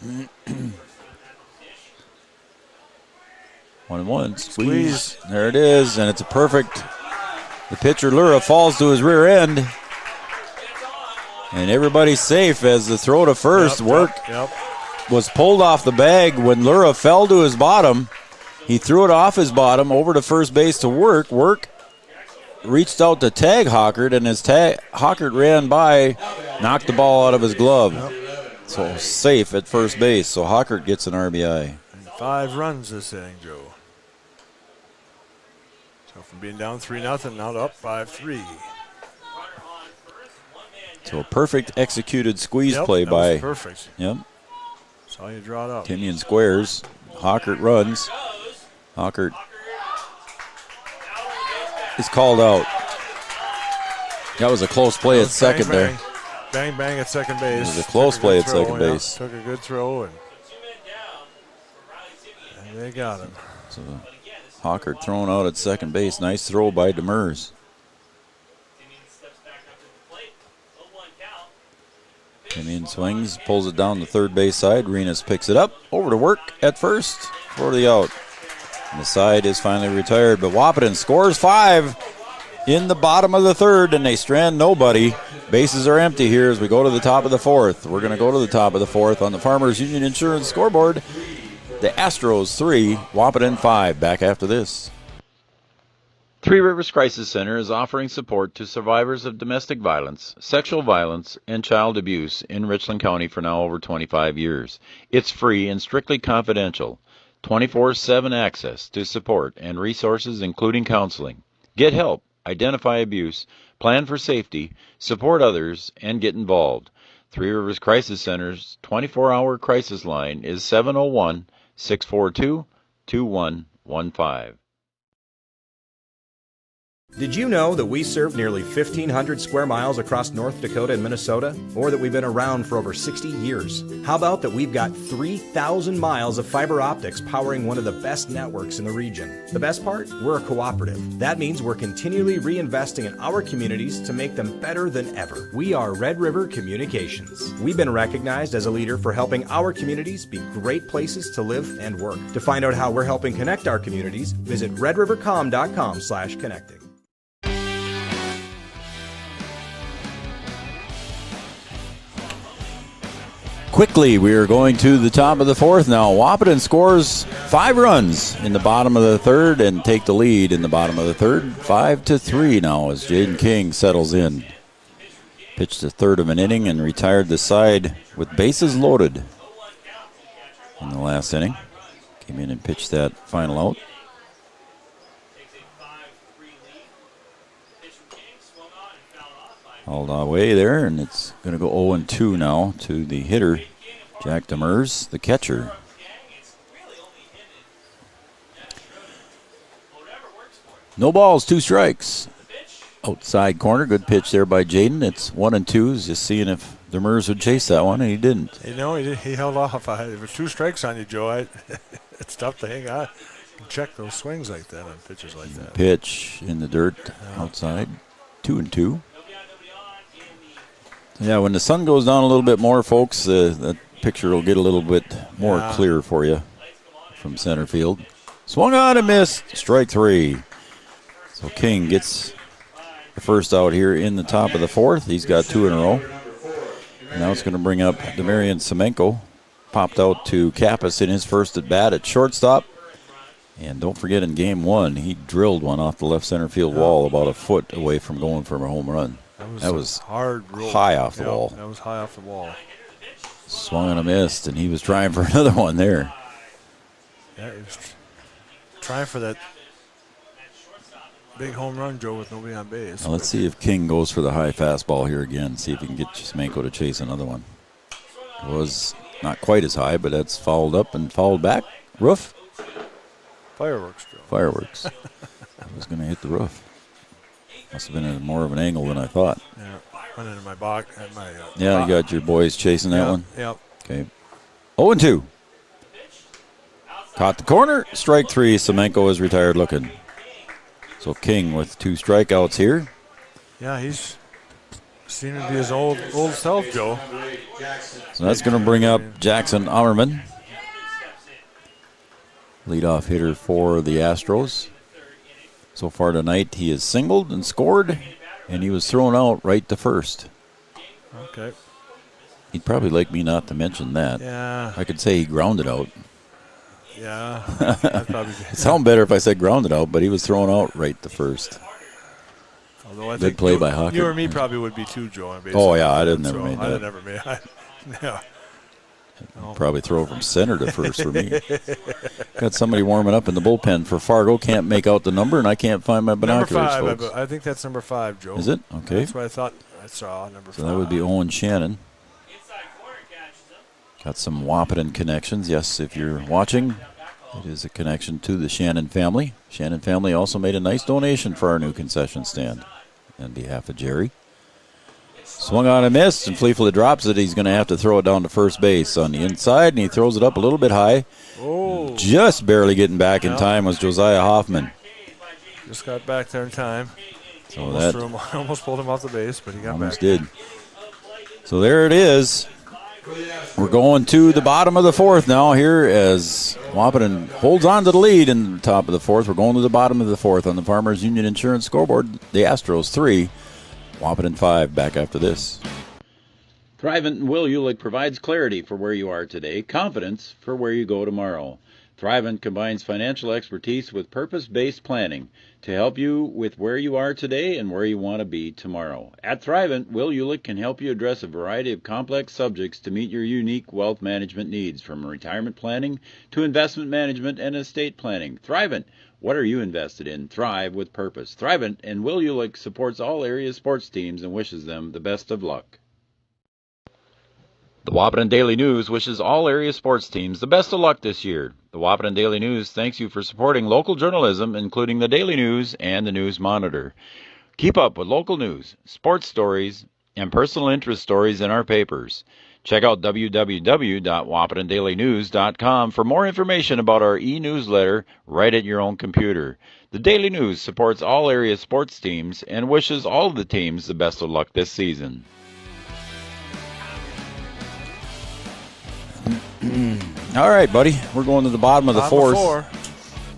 Yep. 1-1. Squeeze. There it is, and it's a perfect. The pitcher, Lura, falls to his rear end. And everybody's safe as the throw to first was pulled off the bag when Lura fell to his bottom. He threw it off his bottom over to first base to Work. Work reached out to tag Hockert, and as Hockert ran by, knocked the ball out of his glove. So safe at first base. So Hockert gets an RBI. And 5 runs this inning, Joe. So from being down 3-0, now up 5-3. So a perfect executed squeeze play by. Perfect. Yep. Saw you draw it up. Timian squares. Hockert runs. Hockert is called out. That was a close play at second there. Bang, bang at second base. It was a close play at second base. Took a good throw, and they got him. So Hockert thrown out at second base. Nice throw by Demers. Timian swings, pulls it down the third base side. Renas picks it up. Over to Work at first for the out. And the side is finally retired, but Wahpeton scores 5 in the bottom of the third, and they strand nobody. Bases are empty here as we go to the top of the 4th. We're going to go to the top of the 4th on the Farmers Union Insurance scoreboard. The Astros 3, Wahpeton 5. Back after this. Three Rivers Crisis Center is offering support to survivors of domestic violence, sexual violence, and child abuse in Richland County for now over 25 years. It's free and strictly confidential. 24/7 access to support and resources including counseling. Get help, identify abuse, plan for safety, support others, and get involved. Three Rivers Crisis Center's 24-hour crisis line is 701-642-2115. Did you know that we serve nearly 1,500 square miles across North Dakota and Minnesota? Or that we've been around for over 60 years? How about that we've got 3,000 miles of fiber optics powering one of the best networks in the region? The best part? We're a cooperative. That means we're continually reinvesting in our communities to make them better than ever. We are Red River Communications. We've been recognized as a leader for helping our communities be great places to live and work. To find out how we're helping connect our communities, visit redrivercom.com/connecting. Quickly, we are going to the top of the fourth now. Wahpeton scores 5 runs in the bottom of the third and take the lead in the bottom of the third. 5-3 now as Jaden King settles in. Pitched a third of an inning and retired the side with bases loaded in the last inning. Came in and pitched that final out. Hauled away there, and it's going to go 0-2 now to the hitter, Jack Demers, the catcher. No balls, 2 strikes. Outside corner, good pitch there by Jaden. It's 1-2. Just seeing if Demers would chase that one, and he didn't. You know, he held off. If there's 2 strikes on you, Joe, it's tough to hang on. Check those swings like that on pitches like that. Pitch in the dirt outside, 2-2. Yeah, when the sun goes down a little bit more, folks, that picture will get a little bit more clear for you from center field. Swung on and missed. Strike 3. So King gets the first out here in the top of the fourth. He's got 2 in a row. And now it's going to bring up Demarian Semenko. Popped out to Kappas in his first at bat at shortstop. And don't forget, in game 1, he drilled one off the left center field wall about a foot away from going for a home run. That was hard roll. High off the wall. That was high off the wall. Swung and a missed, and he was trying for another one there. Yeah, he was trying for that big home run, Joe, with nobody on base. Now let's see if King goes for the high fastball here again. See if he can get Semenko to chase another one. It was not quite as high, but that's fouled up and fouled back. Roof? Fireworks, Joe. Fireworks. I was going to hit the roof. Must have been at more of an angle than I thought. Yeah, went into my box. Yeah, you got your boys chasing that one? Yep. Okay. 0-2. Caught the corner. Strike 3. Semenko is retired looking. So King with 2 strikeouts here. Yeah, he's seeming to be his old self, Joe. So that's going to bring up Jackson Ammerman, leadoff hitter for the Astros. So far tonight, he has singled and scored, and he was thrown out right to first. Okay. He'd probably like me not to mention that. Yeah. I could say he grounded out. Yeah. That'd probably It'd sound better if I said grounded out, but he was thrown out right to first. Although I Good think play by Hawker. You or me probably would be too, Joe. Oh, yeah, I'd have never made that. I'd have never made that. Yeah. Probably throw from center to first for me. Got somebody warming up in the bullpen for Fargo. Can't make out the number, and I can't find my binoculars, number 5, folks. I think that's number 5, Joe. Is it? Okay. That's what I thought I saw, number 5. So that would be Owen Shannon. Got some Wahpeton connections. Yes, if you're watching, it is a connection to the Shannon family. Shannon family also made a nice donation for our new concession stand on behalf of Jerry. Swung on and missed, and Fleefla drops it. He's going to have to throw it down to first base on the inside, and he throws it up a little bit high. Oh. Just barely getting back in time was Josiah Hoffman. Just got back there in time. So almost pulled him off the base, but he got almost back. did. So there it is. We're going to the bottom of the fourth now here as Wahpeton holds on to the lead in the top of the fourth. We're going to the bottom of the fourth on the Farmers Union Insurance scoreboard. The Astros 3, Wahpeton 5. Back after this. Thrivent and Will Ulick provides clarity for where you are today, confidence for where you go tomorrow. Thrivent combines financial expertise with purpose-based planning to help you with where you are today and where you want to be tomorrow. At Thrivent, Will Ulick can help you address a variety of complex subjects to meet your unique wealth management needs, from retirement planning to investment management and estate planning. Thrivent, what are you invested in? Thrive with purpose. Thrivent and Will Ulick supports all area sports teams and wishes them the best of luck. The Wahpeton Daily News wishes all area sports teams the best of luck this year. The Wahpeton Daily News thanks you for supporting local journalism, including the Daily News and the News Monitor. Keep up with local news, sports stories, and personal interest stories in our papers. Check out www.wahpetondailynews.com for more information about our e-newsletter right at your own computer. The Daily News supports all area sports teams and wishes all of the teams the best of luck this season. All right, buddy. We're going to the bottom of the fourth.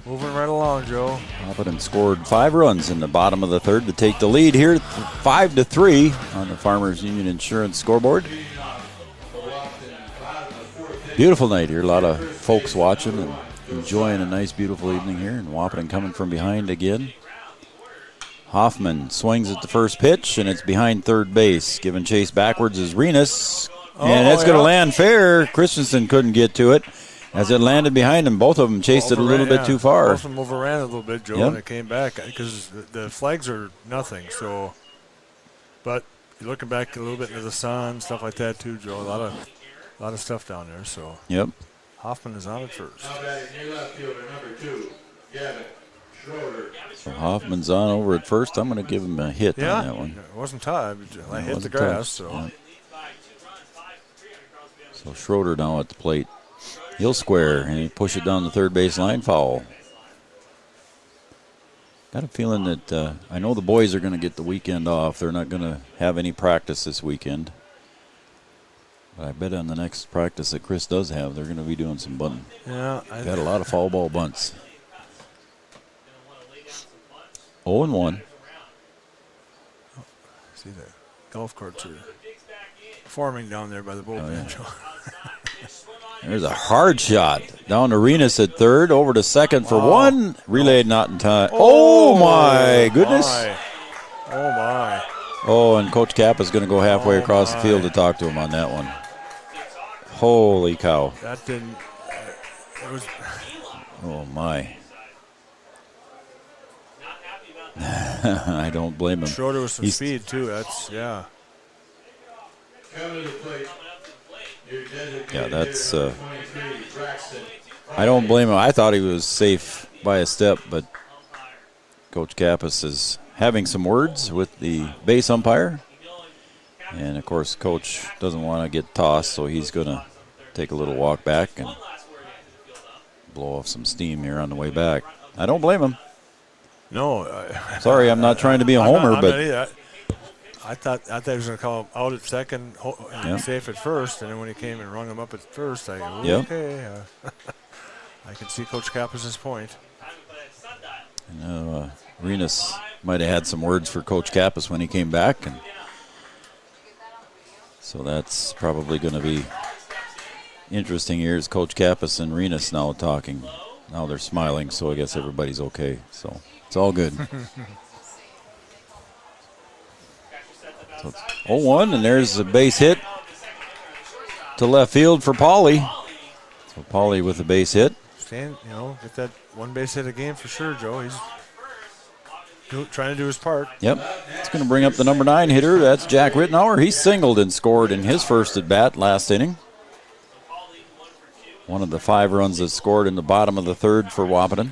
Moving right along, Joe. Wahpeton scored 5 runs in the bottom of the third to take the lead here, 5-3 on the Farmers Union Insurance scoreboard. Beautiful night here. A lot of folks watching and enjoying a nice, beautiful evening here. And Wahpeton coming from behind again. Hoffman swings at the first pitch, and it's behind third base. Giving chase backwards is Renus. And it's going to land fair. Christensen couldn't get to it. As it landed behind him, both of them chased it a little bit too far. Both of them overran it a little bit, Joe, and it came back because the flags are nothing. So, but you're looking back a little bit into the sun, stuff like that too, Joe. A lot of stuff down there. So, Hoffman is on at first. Now batting your left fielder, number 2, Gavin Schroeder. So Hoffman's on over at first. I'm going to give him a hit on that one. It wasn't tied. I hit the grass. So Schroeder now at the plate. He'll square and he push it down the third base line, foul. Got a feeling that I know the boys are going to get the weekend off. They're not going to have any practice this weekend. But I bet on the next practice that Chris does have, they're going to be doing some bunting. Yeah. Got a lot of foul ball bunts. 0-1. See the golf carts are forming down there by the bullpen. There's a hard shot down to Renus at third, over to second for one. Relayed not in time. Oh my goodness. Oh my. Oh, and Coach Kapp is going to go halfway across the field to talk to him on that one. Holy cow. That didn't. It was. Oh my. I don't blame him. Schroeder with some speed too. That's Coming to the plate. Yeah, that's. I don't blame him. I thought he was safe by a step, but Coach Kappas is having some words with the base umpire. And, of course, Coach doesn't want to get tossed, so he's going to take a little walk back and blow off some steam here on the way back. I don't blame him. No. Sorry, I'm not trying to be a homer, but. I thought he was going to call him out at second and safe at first, and then when he came and rung him up at first, I go, okay. I can see Coach Kappas' point. Renus might have had some words for Coach Kappas when he came back, and so that's probably going to be interesting. Here's Coach Kappas and Renus now talking. Now they're smiling, so I guess everybody's okay. So it's all good. So it's 0-1, and there's a base hit to left field for Pauly. So Pauly with a base hit. Get that one base hit a game for sure, Joe. He's trying to do his part. Yep. It's going to bring up the number 9 hitter. That's Jack Rittenauer. He singled and scored in his first at bat last inning. One of the 5 runs that scored in the bottom of the third for Wahpeton.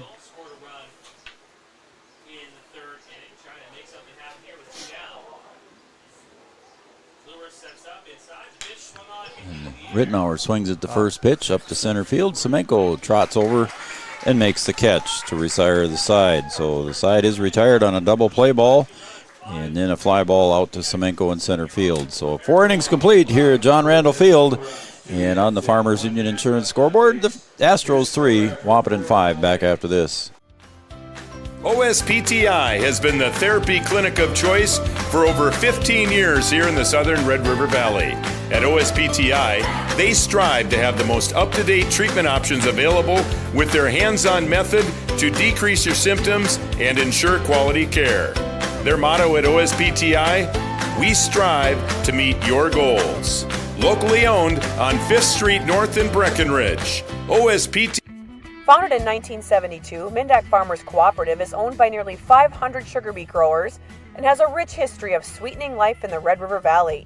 Rittenauer swings at the first pitch up to center field. Semenko trots over and makes the catch to retire the side. So the side is retired on a double play ball, and then a fly ball out to Semenko in center field. So 4 innings complete here at John Randall Field. And on the Farmers Union Insurance scoreboard, the Astros 3, Wahpeton 5. Back after this. OSPTI has been the therapy clinic of choice for over 15 years here in the southern Red River Valley. At OSPTI, they strive to have the most up-to-date treatment options available with their hands-on method to decrease your symptoms and ensure quality care. Their motto at OSPTI, we strive to meet your goals. Locally owned on 5th Street North in Breckenridge. OSPTI. Founded in 1972, Mindak Farmers Cooperative is owned by nearly 500 sugar beet growers and has a rich history of sweetening life in the Red River Valley.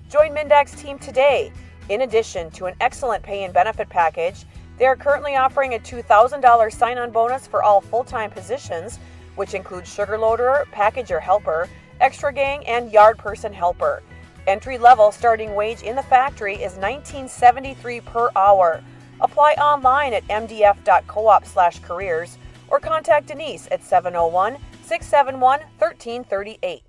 Join Mindak's team today. In addition to an excellent pay and benefit package, they are currently offering a $2,000 sign-on bonus for all full-time positions, which includes sugar loader, packager helper, extra gang, and yard person helper. Entry-level starting wage in the factory is $19.73 per hour. Apply online at mdf.coop/careers or contact Denise at 701-671-1338.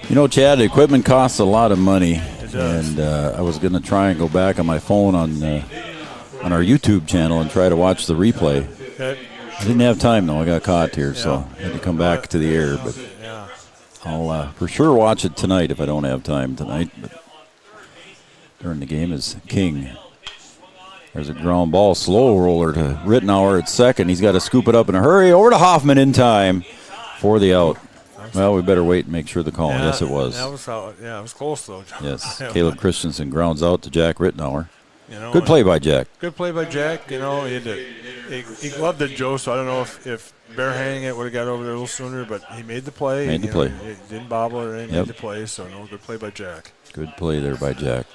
You know, Chad, equipment costs a lot of money. It does. And I was going to try and go back on my phone on our YouTube channel and try to watch the replay. Okay. I didn't have time, though. I got caught here, so I had to come back to the air. But Yeah. I'll for sure watch it tonight if I don't have time tonight. But during the game is King. There's a ground ball, slow roller to Rittenauer at second. He's got to scoop it up in a hurry. Over to Hoffman in time for the out. Well, we better wait and make sure the call. Yeah, Yes, it was. That was out. Yeah, it was close though. Yes, Caleb Christensen grounds out to Jack Rittenauer. You know, Good play by Jack. Good play by Jack. You know, he gloved it, Joe. So I don't know if barehanding it would have got over there a little sooner, but he made the play. Made the play. He didn't bobble or anything. Yep. Made the play. So no, good play by Jack. Good play there by Jack.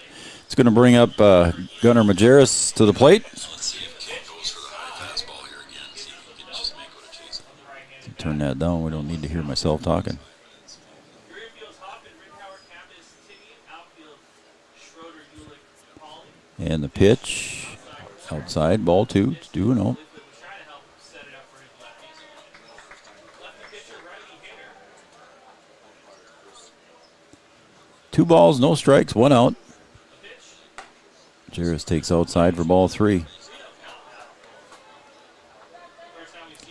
It's going to bring up Gunnar Majerus to the plate. Turn that down. We don't need to hear myself talking. And the pitch outside, ball 2. It's 2-0. Two balls, no strikes, 1 out. Jairus takes outside for ball 3.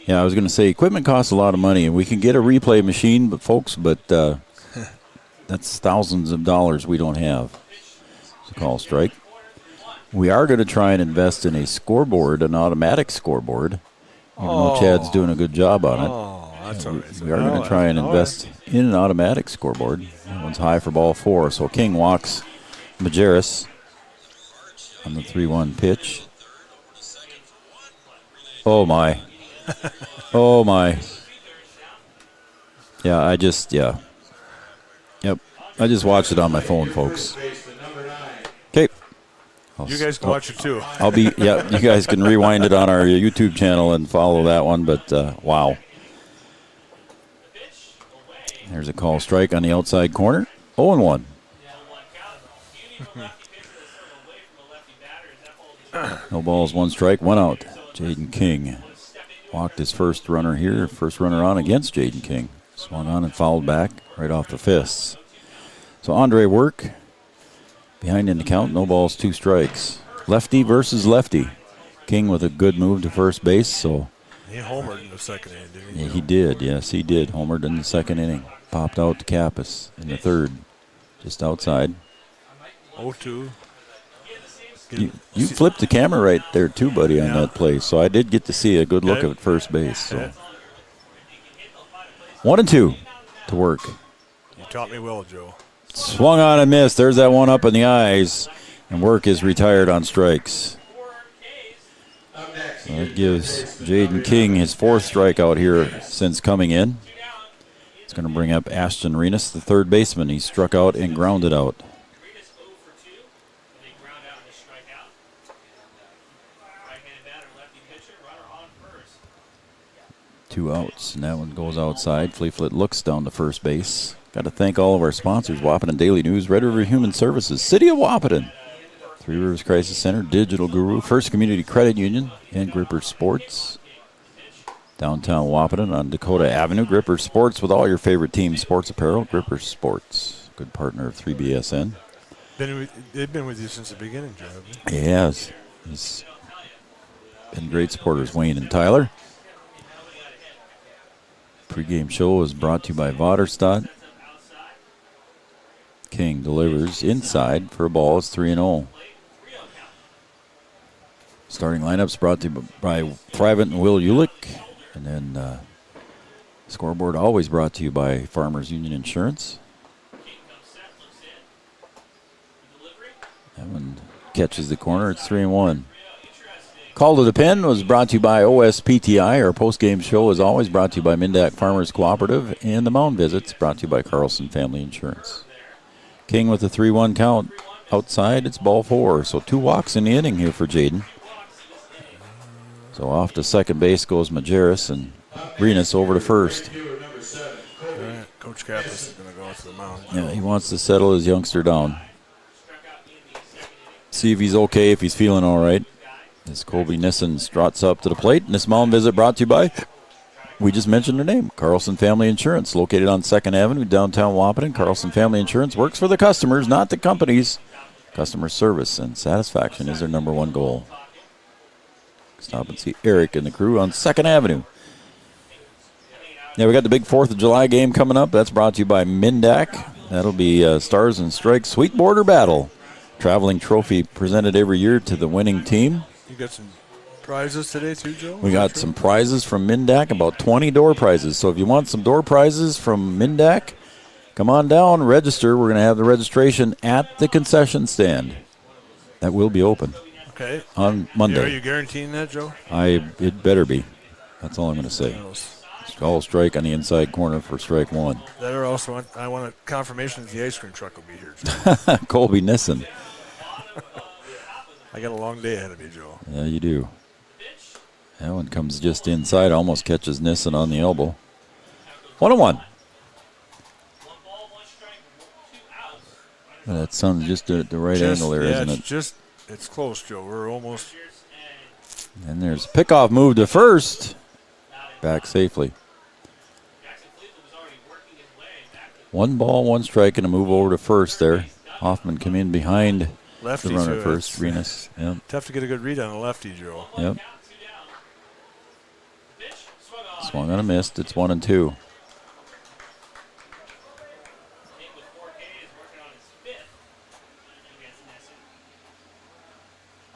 Yeah, I was going to say equipment costs a lot of money, and we can get a replay machine, but that's thousands of dollars we don't have. It's a call strike. We are going to try and invest in a scoreboard, an automatic scoreboard. Even though Chad's doing a good job on it. Oh, that's all right. We are going to try and invest in an automatic scoreboard. That one's high for ball 4. So King walks Majerus on the 3-1 pitch. Oh, my. Oh, my. Yeah, Yep. I just watched it on my phone, folks. Okay. You guys can watch it too. You guys can rewind it on our YouTube channel and follow that one, but wow. There's a call strike on the outside corner. 0-1. No balls, 1 strike, 1 out. Jaden King walked his first runner here, first runner on against Jaden King. Swung on and fouled back right off the fists. So Andre Work behind in the count, no balls, 2 strikes. Lefty versus lefty. King with a good move to first base. So he homered in the second inning, didn't he? Yeah, he did. Yes, he did. Homered in the second inning. Popped out to Kappas in the third, just outside. 0-2. You flipped the camera right there too, buddy, on that play. So I did get to see a good look at first base. So 1-2 to Work. You taught me well, Joe. Swung on and missed. There's that one up in the eyes. And Work is retired on strikes. So that gives Jaden King his 4th strikeout here since coming in. It's going to bring up Ashton Renas, the third baseman. He struck out and grounded out. 2 outs, and that one goes outside. Fleetfoot looks down to first base. Got to thank all of our sponsors: Wahpeton Daily News, Red River Human Services, City of Wahpeton, Three Rivers Crisis Center, Digital Guru, First Community Credit Union, and Gripper Sports. Downtown Wahpeton on Dakota Avenue. Gripper Sports with all your favorite team sports apparel. Gripper Sports, good partner of 3BSN. They've been with you since the beginning, Joe, haven't they? He has. He's been great supporters, Wayne and Tyler. Pregame show is brought to you by Vaterstad. King delivers inside for a ball. It's 3-0. Starting lineups brought to you by Thrivent and Will Ulick. And then scoreboard always brought to you by Farmers Union Insurance. That one catches the corner. It's 3-1. Call to the Pen was brought to you by OSPTI. Our postgame show is always brought to you by Mindak Farmers Cooperative. And the mound visits brought to you by Carlson Family Insurance. King with a 3-1 count. Outside, it's ball 4. So 2 walks in the inning here for Jaden. So off to second base goes Majerus, and Renus over to first. Coach Kappas is going to go to the mound. Yeah, he wants to settle his youngster down. See if he's okay, if he's feeling all right. As Colby Nissen trots up to the plate. And this mound visit brought to you by, we just mentioned her name, Carlson Family Insurance, located on 2nd Avenue, downtown Wahpeton. Carlson Family Insurance works for the customers, not the companies. Customer service and satisfaction is their number 1 goal. Stop and see Eric and the crew on 2nd Avenue. Yeah, we got the big 4th of July game coming up. That's brought to you by Mindak. That'll be Stars and Strikes Sweet Border Battle. Traveling trophy presented every year to the winning team. You got some prizes today too, Joe? We got some prizes from Mindak, about 20 door prizes. So if you want some door prizes from Mindak, come on down, register. We're going to have the registration at the concession stand. That will be open. Okay. On Monday. Are you guaranteeing that, Joe? It better be. That's all I'm going to say. Call strike on the inside corner for strike 1. That are also, I want a confirmation that the ice cream truck will be here, Joe. Colby Nissen. I got a long day ahead of me, Joe. Yeah, you do. That one comes just inside, almost catches Nissen on the elbow. 1-1. That sun's just at the right angle there, isn't it? It's close, Joe. We're almost. And there's a pickoff move to first. Back safely. 1 ball, 1 strike, and a move over to first there. Hoffman come in behind lefty, the runner first. Renus. Yep. Tough to get a good read on a lefty, Joe. Yep. Swung on a missed. It's 1-2.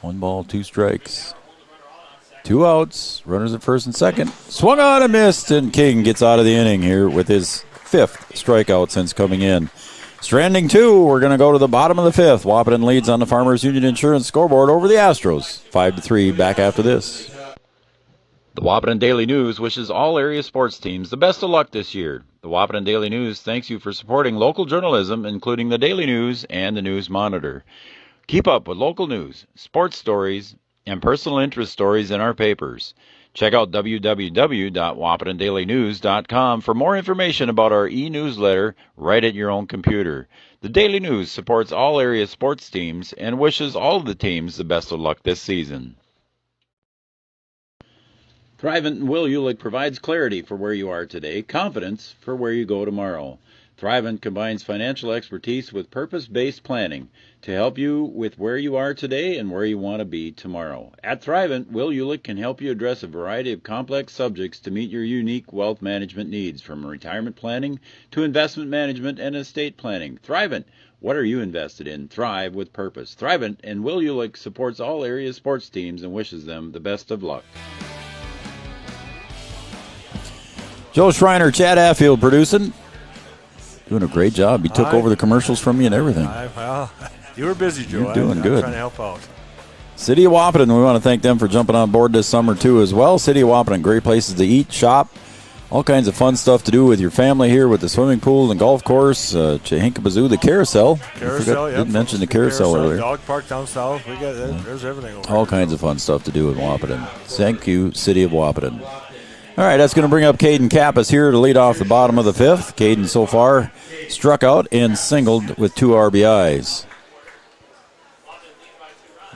One ball, 2 strikes. 2 outs. Runners at first and second. Swung on and missed, and King gets out of the inning here with his 5th strikeout since coming in. Stranding 2. We're going to go to the bottom of the 5th. Wahpeton leads on the Farmers Union Insurance scoreboard over the Astros. 5-3 back after this. The Wahpeton Daily News wishes all area sports teams the best of luck this year. The Wahpeton Daily News thanks you for supporting local journalism, including the Daily News and the News Monitor. Keep up with local news, sports stories, and personal interest stories in our papers. Check out www.wahpetondailynews.com for more information about our e-newsletter right at your own computer. The Daily News supports all area sports teams and wishes all of the teams the best of luck this season. Thrivent and Will Ulick provides clarity for where you are today, confidence for where you go tomorrow. Thrivent combines financial expertise with purpose-based planning to help you with where you are today and where you want to be tomorrow. At Thrivent, Will Ulick can help you address a variety of complex subjects to meet your unique wealth management needs, from retirement planning to investment management and estate planning. Thrivent, what are you invested in? Thrive with purpose. Thrivent and Will Ulick supports all area sports teams and wishes them the best of luck. Joe Schreiner, Chad Affield producing. Doing a great job. He took over the commercials from me and everything. Well, you were busy, Joe. You're doing good. I'm trying to help out. City of Wahpeton, we want to thank them for jumping on board this summer, too, as well. City of Wahpeton, great places to eat, shop, all kinds of fun stuff to do with your family here with the swimming pool and golf course, Chehinkabazoo, the carousel. Didn't mention the carousel earlier. Dog park down south. There's everything over all kinds of fun stuff to do in Wahpeton. Thank you, City of Wahpeton. All right, that's going to bring up Caden Kappas here to lead off the bottom of the 5th. Caden so far struck out and singled with 2 RBIs.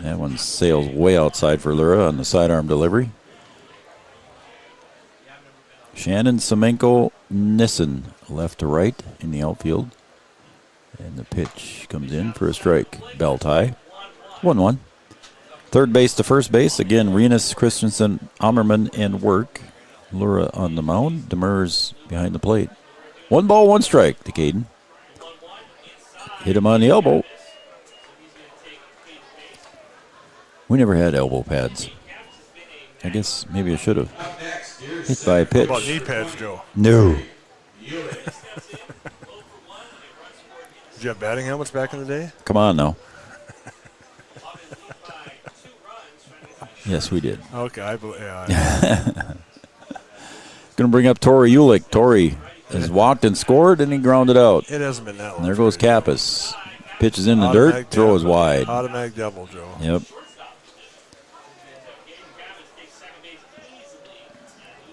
That one sails way outside for Lura on the sidearm delivery. Shannon Semenko Nissen, left to right in the outfield. And the pitch comes in for a strike. Bell tie. 1-1. Third base to first base. Again, Renus, Christensen, Ammerman, and Work. Lura on the mound. Demers behind the plate. 1 ball, 1 strike to Caden. Hit him on the elbow. We never had elbow pads. I guess maybe I should have. Hit by a pitch. What about knee pads, Joe? No. Did you have batting helmets back in the day? Come on now. Yes, we did. Okay, I believe. Going to bring up Tori Ulick. Tori has walked and scored, and he grounded out. It hasn't been that long. And there goes Kappas. Pitches in the dirt, throw is wide. Automatic double, Joe. Yep.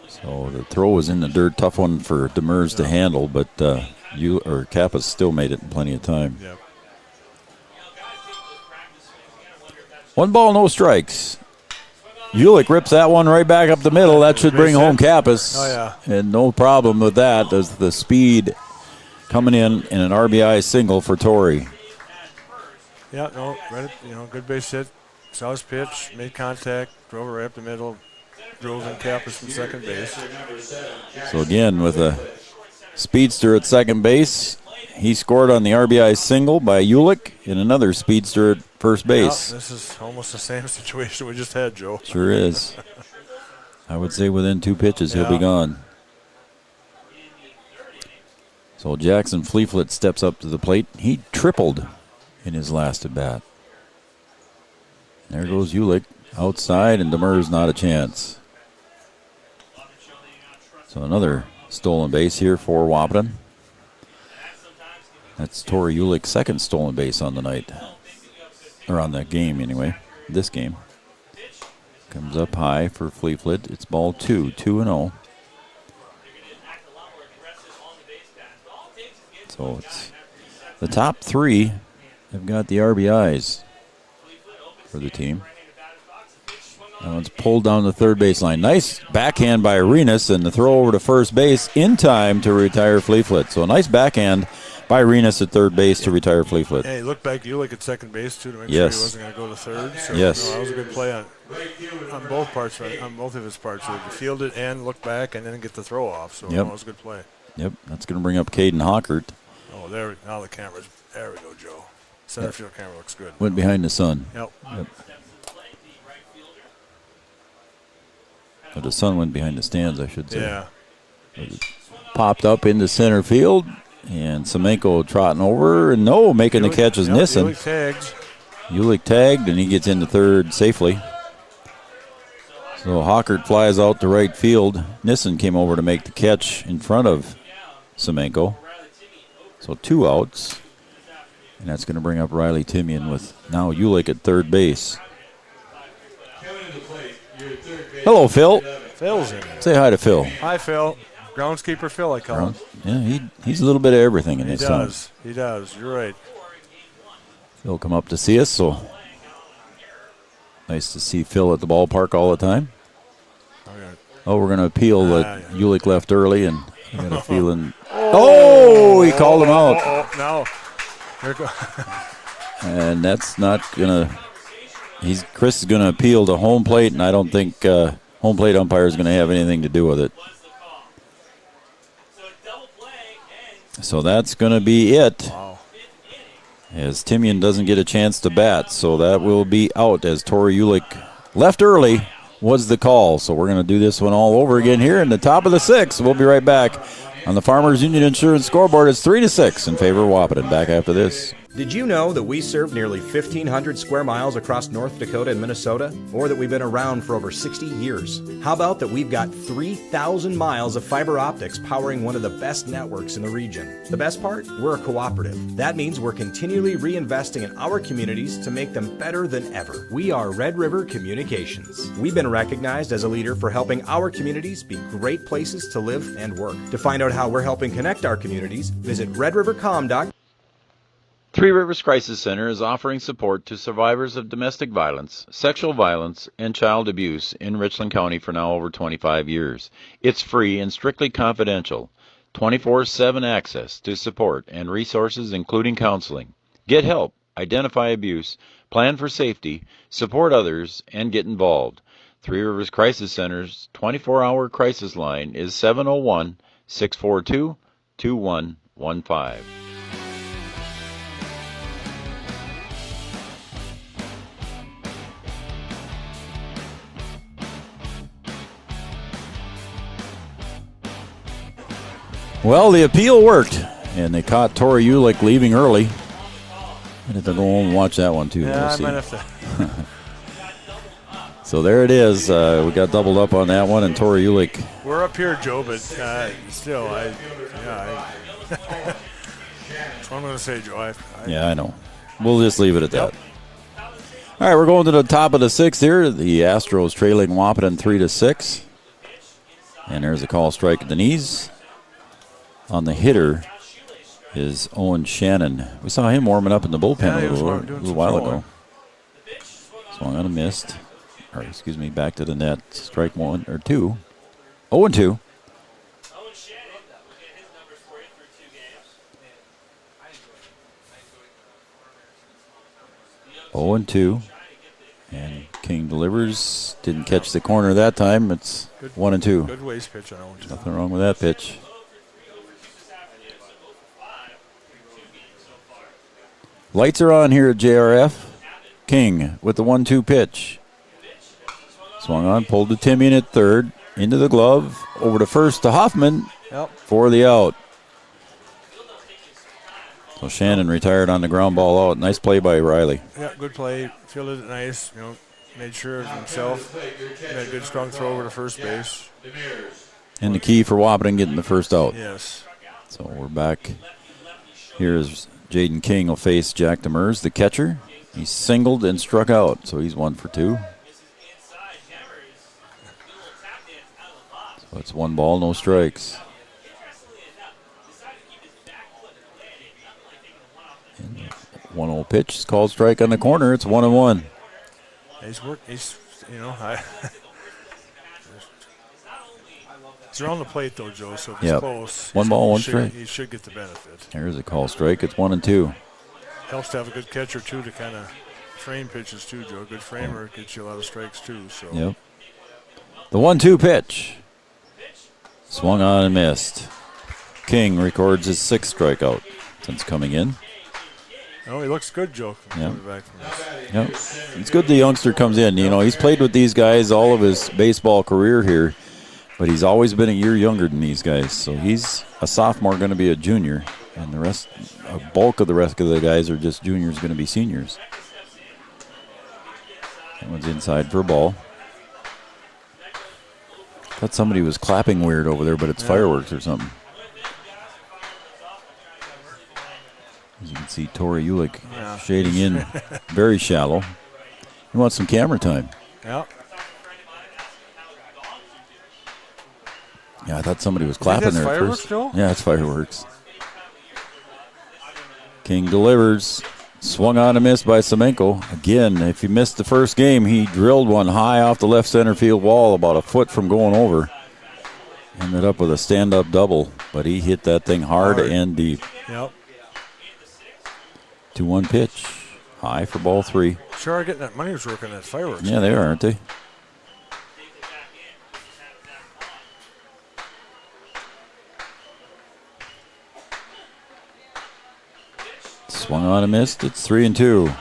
So the throw was in the dirt. Tough one for Demers to handle, but Kappas still made it in plenty of time. Yep. 1 ball, no strikes. Ulick rips that one right back up the middle. That should bring home Kappas. Oh, yeah. And no problem with that. There's the speed coming in an RBI single for Torrey. Yeah, no, right, good base hit. Saw his pitch, made contact, drove it right up the middle, drove in Kappas from second base. So again, with a speedster at second base, he scored on the RBI single by Ulick, and another speedster at first base. Yeah, this is almost the same situation we just had, Joe. Sure is. I would say within 2 pitches, he'll be gone. So Jackson Fleeflet steps up to the plate. He tripled in his last at bat. There goes Ulick outside, and Demers not a chance. So another stolen base here for Wahpeton. That's Tori Ulick's second stolen base on the night. Or on the game, anyway. This game. Comes up high for Fleeflet. It's ball 2, 2-0. So it's the top 3 have got the RBIs for the team. That one's pulled down the third baseline. Nice backhand by Arenas, and the throw over to first base in time to retire Fleeflet. So a nice backhand by Arenas at third base to retire Fleeflet. Hey, look back, Ulick at second base, too, to make sure he wasn't going to go to third. So, yes. That was a good play on both parts, right? On both of his parts. So he fielded and look back and then get the throw off. So that was a good play. Yep, that's going to bring up Caden Hockert. Oh, now the camera's, there we go, Joe. Center field camera looks good. Went behind the sun. Yep. But the sun went behind the stands, I should say. Yeah. Popped up into center field, and Semenko trotting over, and making the catch is Nissen. Ulick tagged, and he gets into third safely. So Hockert flies out to right field. Nissen came over to make the catch in front of Semenko. So 2 outs. And that's going to bring up Riley Timian with now Ulick at third base. Hello, Phil. Phil's in there. Say hi to Phil. Hi, Phil. Groundskeeper Phil, I call him. Yeah, he's a little bit of everything in his time. He does. You're right. Phil come up to see us, so nice to see Phil at the ballpark all the time. Oh, we're going to appeal that Ulick left early, and I got a feeling. He called him out. No. There go. And that's not going to. Chris is going to appeal to home plate, and I don't think home plate umpire is going to have anything to do with it. So that's going to be it. Wow. As Timian doesn't get a chance to bat, so that will be out as Tori Ulick left early was the call. So we're going to do this one all over again here in the top of the 6th. We'll be right back on the Farmers Union Insurance scoreboard. It's 3-6 in favor of Wahpeton. Back after this. Did you know that we serve nearly 1,500 square miles across North Dakota and Minnesota? Or that we've been around for over 60 years? How about that we've got 3,000 miles of fiber optics powering one of the best networks in the region? The best part? We're a cooperative. That means we're continually reinvesting in our communities to make them better than ever. We are Red River Communications. We've been recognized as a leader for helping our communities be great places to live and work. To find out how we're helping connect our communities, visit redrivercom.com. Three Rivers Crisis Center is offering support to survivors of domestic violence, sexual violence, and child abuse in Richland County for now over 25 years. It's free and strictly confidential. 24/7 access to support and resources including counseling. Get help, identify abuse, plan for safety, support others, and get involved. Three Rivers Crisis Center's 24-hour crisis line is 701-642-2115. Well, the appeal worked, and they caught Tori Ulick leaving early. I have to go home and watch that one, too. Yeah, we'll see. I might have to. So there it is. We got doubled up on that one, and Tori Ulick. We're up here, Joe, but still, that's what I'm going to say, Joe. Yeah, I know. We'll just leave it at that. All right, we're going to the top of the 6th here. The Astros trailing Wahpeton 3-6. And there's a call strike at the knees. On the hitter is Owen Shannon. We saw him warming up in the bullpen a little while ago. Swung on a missed. Or, excuse me, back to the net. Strike 1 or 2. 0-2. 0-2. And King delivers. Didn't catch the corner that time. It's 1-2. Good waste pitch on 0-2. Nothing wrong with that pitch. Lights are on here at JRF. King with the 1-2 pitch. Swung on, pulled to Timmy at third. Into the glove. Over to first to Hoffman for the out. So Shannon retired on the ground ball out. Nice play by Riley. Yeah, good play. Fielded it nice. Made sure of himself. Had a good strong throw over to first base. And the key for Wahpeton getting the first out. Yes. So we're back. Here's Jaden King will face Jack Demers, the catcher. He singled and struck out, so he's 1 for 2. So it's 1 ball, no strikes. 1-0 pitch is called strike on the corner. It's 1-1. He's around the plate though, Joe. So if it's close, 1 ball, 1 strike. He should get the benefit. There's a call strike. It's 1-2. Helps to have a good catcher too to kind of frame pitches too, Joe. A good framer gets you a lot of strikes too. So. Yep. The 1-2 pitch. Swung on and missed. King records his 6th strikeout since coming in. Oh, he looks good, Joe. Yep. It's good the youngster comes in. He's played with these guys all of his baseball career here, but he's always been a year younger than these guys. So he's a sophomore, going to be a junior, and a bulk of the rest of the guys are just juniors, going to be seniors. That one's inside for a ball. Thought somebody was clapping weird over there, but it's fireworks or something. As you can see, Tori Ulick shading in very shallow. He wants some camera time. Yeah. Yeah, I thought somebody was clapping there at first. Still? Yeah, it's fireworks. King delivers. Swung on a miss by Semenko. Again, if he missed the first game, he drilled one high off the left center field wall about a foot from going over. Ended up with a stand-up double, but he hit that thing hard and deep. Yep. 2-1 pitch. High for ball 3. Sure are getting that money's working at fireworks. Yeah, they are, aren't they? Swung on and missed. It's 3-2.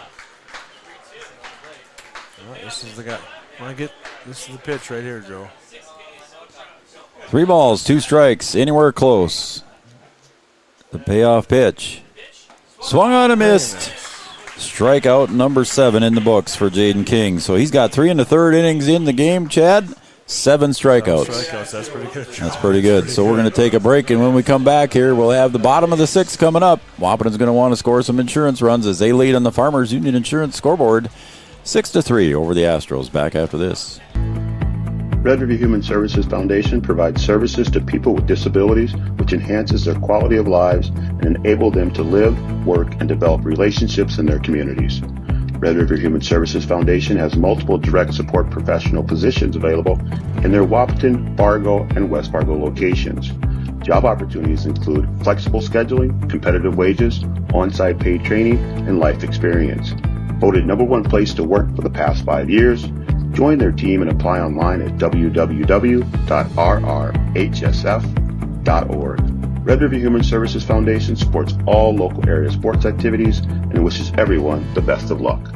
This is the guy. This is the pitch right here, Joe. 3 balls, 2 strikes. Anywhere close. The payoff pitch. Swung on and missed. Strikeout number 7 in the books for Jaden King. So he's got 3 1/3 innings in the game, Chad. 7 strikeouts. That's pretty good. That's pretty good. So we're going to take a break, and when we come back here, we'll have the bottom of the 6th coming up. Wahpeton's going to want to score some insurance runs as they lead on the Farmers Union Insurance scoreboard 6-3 over the Astros. Back after this. Red River Human Services Foundation provides services to people with disabilities, which enhances their quality of lives and enable them to live, work, and develop relationships in their communities. Red River Human Services Foundation has multiple direct support professional positions available in their Wahpeton, Fargo, and West Fargo locations. Job opportunities include flexible scheduling, competitive wages, on-site paid training, and life experience. Voted #1 place to work for the past 5 years. Join their team and apply online at www.rrhsf.org. Red River Human Services Foundation supports all local area sports activities and wishes everyone the best of luck.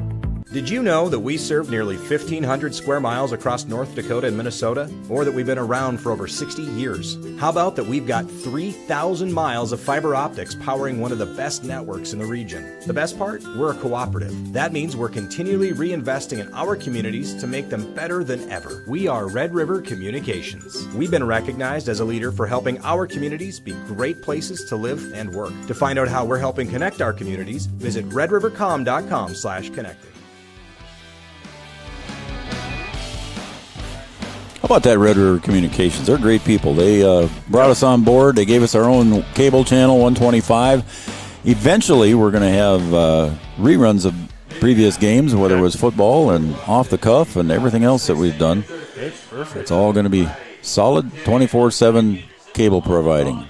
Did you know that we serve nearly 1,500 square miles across North Dakota and Minnesota? Or that we've been around for over 60 years? How about that we've got 3,000 miles of fiber optics powering one of the best networks in the region? The best part? We're a cooperative. That means we're continually reinvesting in our communities to make them better than ever. We are Red River Communications. We've been recognized as a leader for helping our communities be great places to live and work. To find out how we're helping connect our communities, visit redrivercom.com/connected. How about that Red River Communications? They're great people. They brought us on board. They gave us our own cable channel, 125. Eventually, we're going to have reruns of previous games, whether it was football and off the cuff and everything else that we've done. Okay, perfect. It's all going to be solid 24/7 cable providing.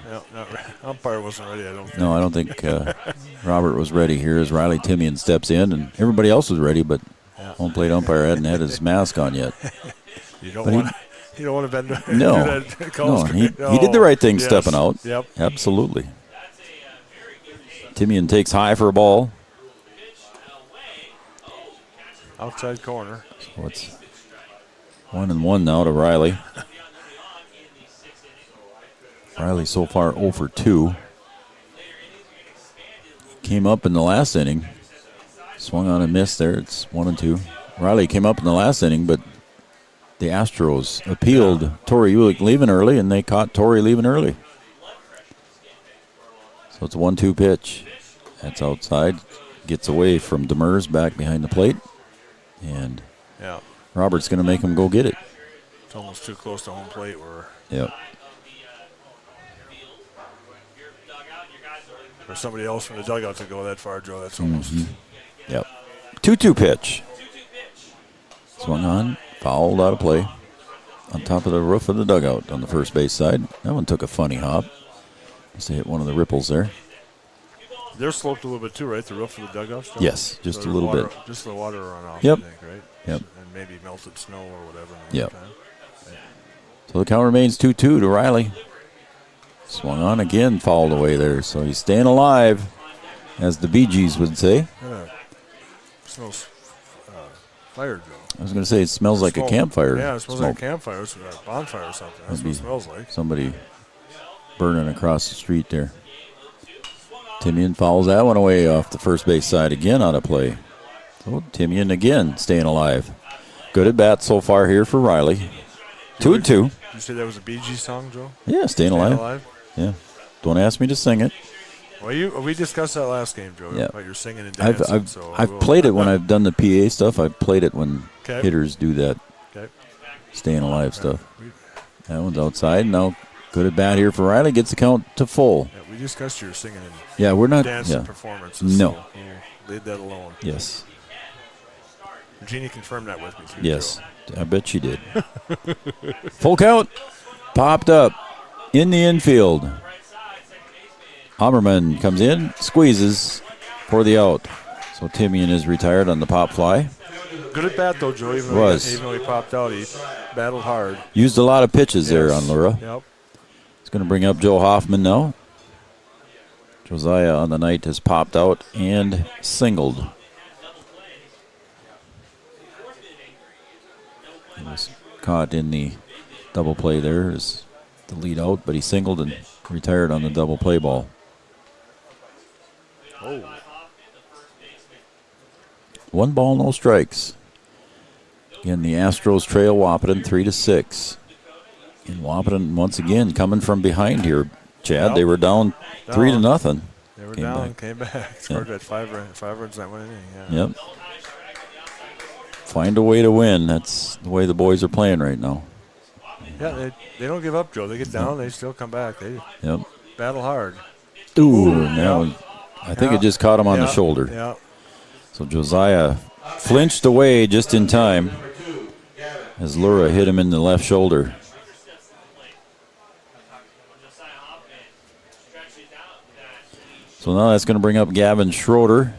Umpire wasn't ready, I don't think. No, I don't think Robert was ready here as Riley Timian steps in, and everybody else was ready, but home plate umpire hadn't had his mask on yet. You don't want to bend. No, he did the right thing stepping out. Yep. Absolutely. Timian takes high for a ball. Outside corner. So it's 1-1 now to Riley. Riley so far 0 for 2. Came up in the last inning. Swung on and missed there. It's 1-2. Riley came up in the last inning, but the Astros appealed Torrey Ulick leaving early, and they caught Torrey leaving early. So it's a 1-2 pitch. That's outside. Gets away from Demers back behind the plate. And Robert's going to make him go get it. It's almost too close to home plate. Yep. For somebody else from the dugout to go that far, Joe, that's almost. Yep. 2-2 pitch. Swung on, fouled out of play. On top of the roof of the dugout on the first base side. That one took a funny hop. Must have hit one of the ripples there. They're sloped a little bit too, right? The roof of the dugout? Still? Yes, just so a little bit. Just the water runoff, Yep. I think, right? Yep. And maybe melted snow or whatever. Yep. So the count remains 2-2 to Riley. Swung on again, fouled away there. So he's staying alive, as the Bee Gees would say. Smells fire, Joe. I was going to say it smells like a campfire. Yeah, it smells like a campfire. It's a bonfire or something. That's what it smells like. Somebody burning across the street there. Timian fouls that one away off the first base side again out of play. So Timian again staying alive. Good at bat so far here for Riley. 2-2. Did you say that was a Bee Gees song, Joe? Yeah, staying alive. Yeah. Don't ask me to sing it. Well, we discussed that last game, Joe. Yeah. About your singing and dancing. I've played it when I've done the PA stuff. I've played it when hitters do that staying alive stuff. That one's outside. Now, good at bat here for Riley. Gets the count to full. Yeah, we discussed your singing and we're not dancing performances. No. So we'll leave that alone. Yes. Virginia confirmed that with me, too. Yes. I bet she did. Full count. Popped up in the infield. Hammerman comes in, squeezes for the out. So Timian is retired on the pop fly. Good at bat, though, Joe. Even though he popped out, he battled hard. Used a lot of pitches there on Lura. Yep. It's going to bring up Joe Hoffman now. Josiah on the night has popped out and singled. He was caught in the double play there as the lead out, but he singled and retired on the double play ball. Oh. 1 ball, no strikes. Again, the Astros trail Wahpeton 3-6. And Wahpeton once again coming from behind here. Chad, they were down 3-0. They were came back. Scored that 5 runs that one inning. Yep. Find a way to win. That's the way the boys are playing right now. Yeah, they don't give up, Joe. They get down, they still come back. They battle hard. Now I think it just caught him on the shoulder. Yeah. So Josiah flinched away just in time as Lura hit him in the left shoulder. So now that's going to bring up Gavin Schroeder.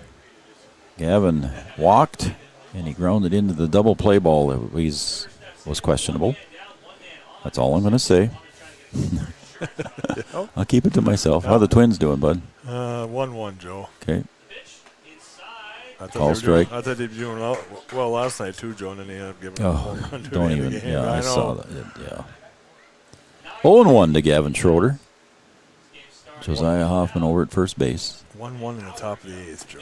Gavin walked, and he grounded into the double play ball that was questionable. That's all I'm going to say. I'll keep it to myself. How are the Twins doing, bud? 1-1, Joe. Okay. Call strike. I thought they'd be doing well last night too, Joe, and then they ended up giving up a home run to Don't the even. game. Yeah, I saw that. Yeah. 0-1 to Gavin Schroeder. Josiah Hoffman over at first base. 1-1 in the top of the 8th, Joe.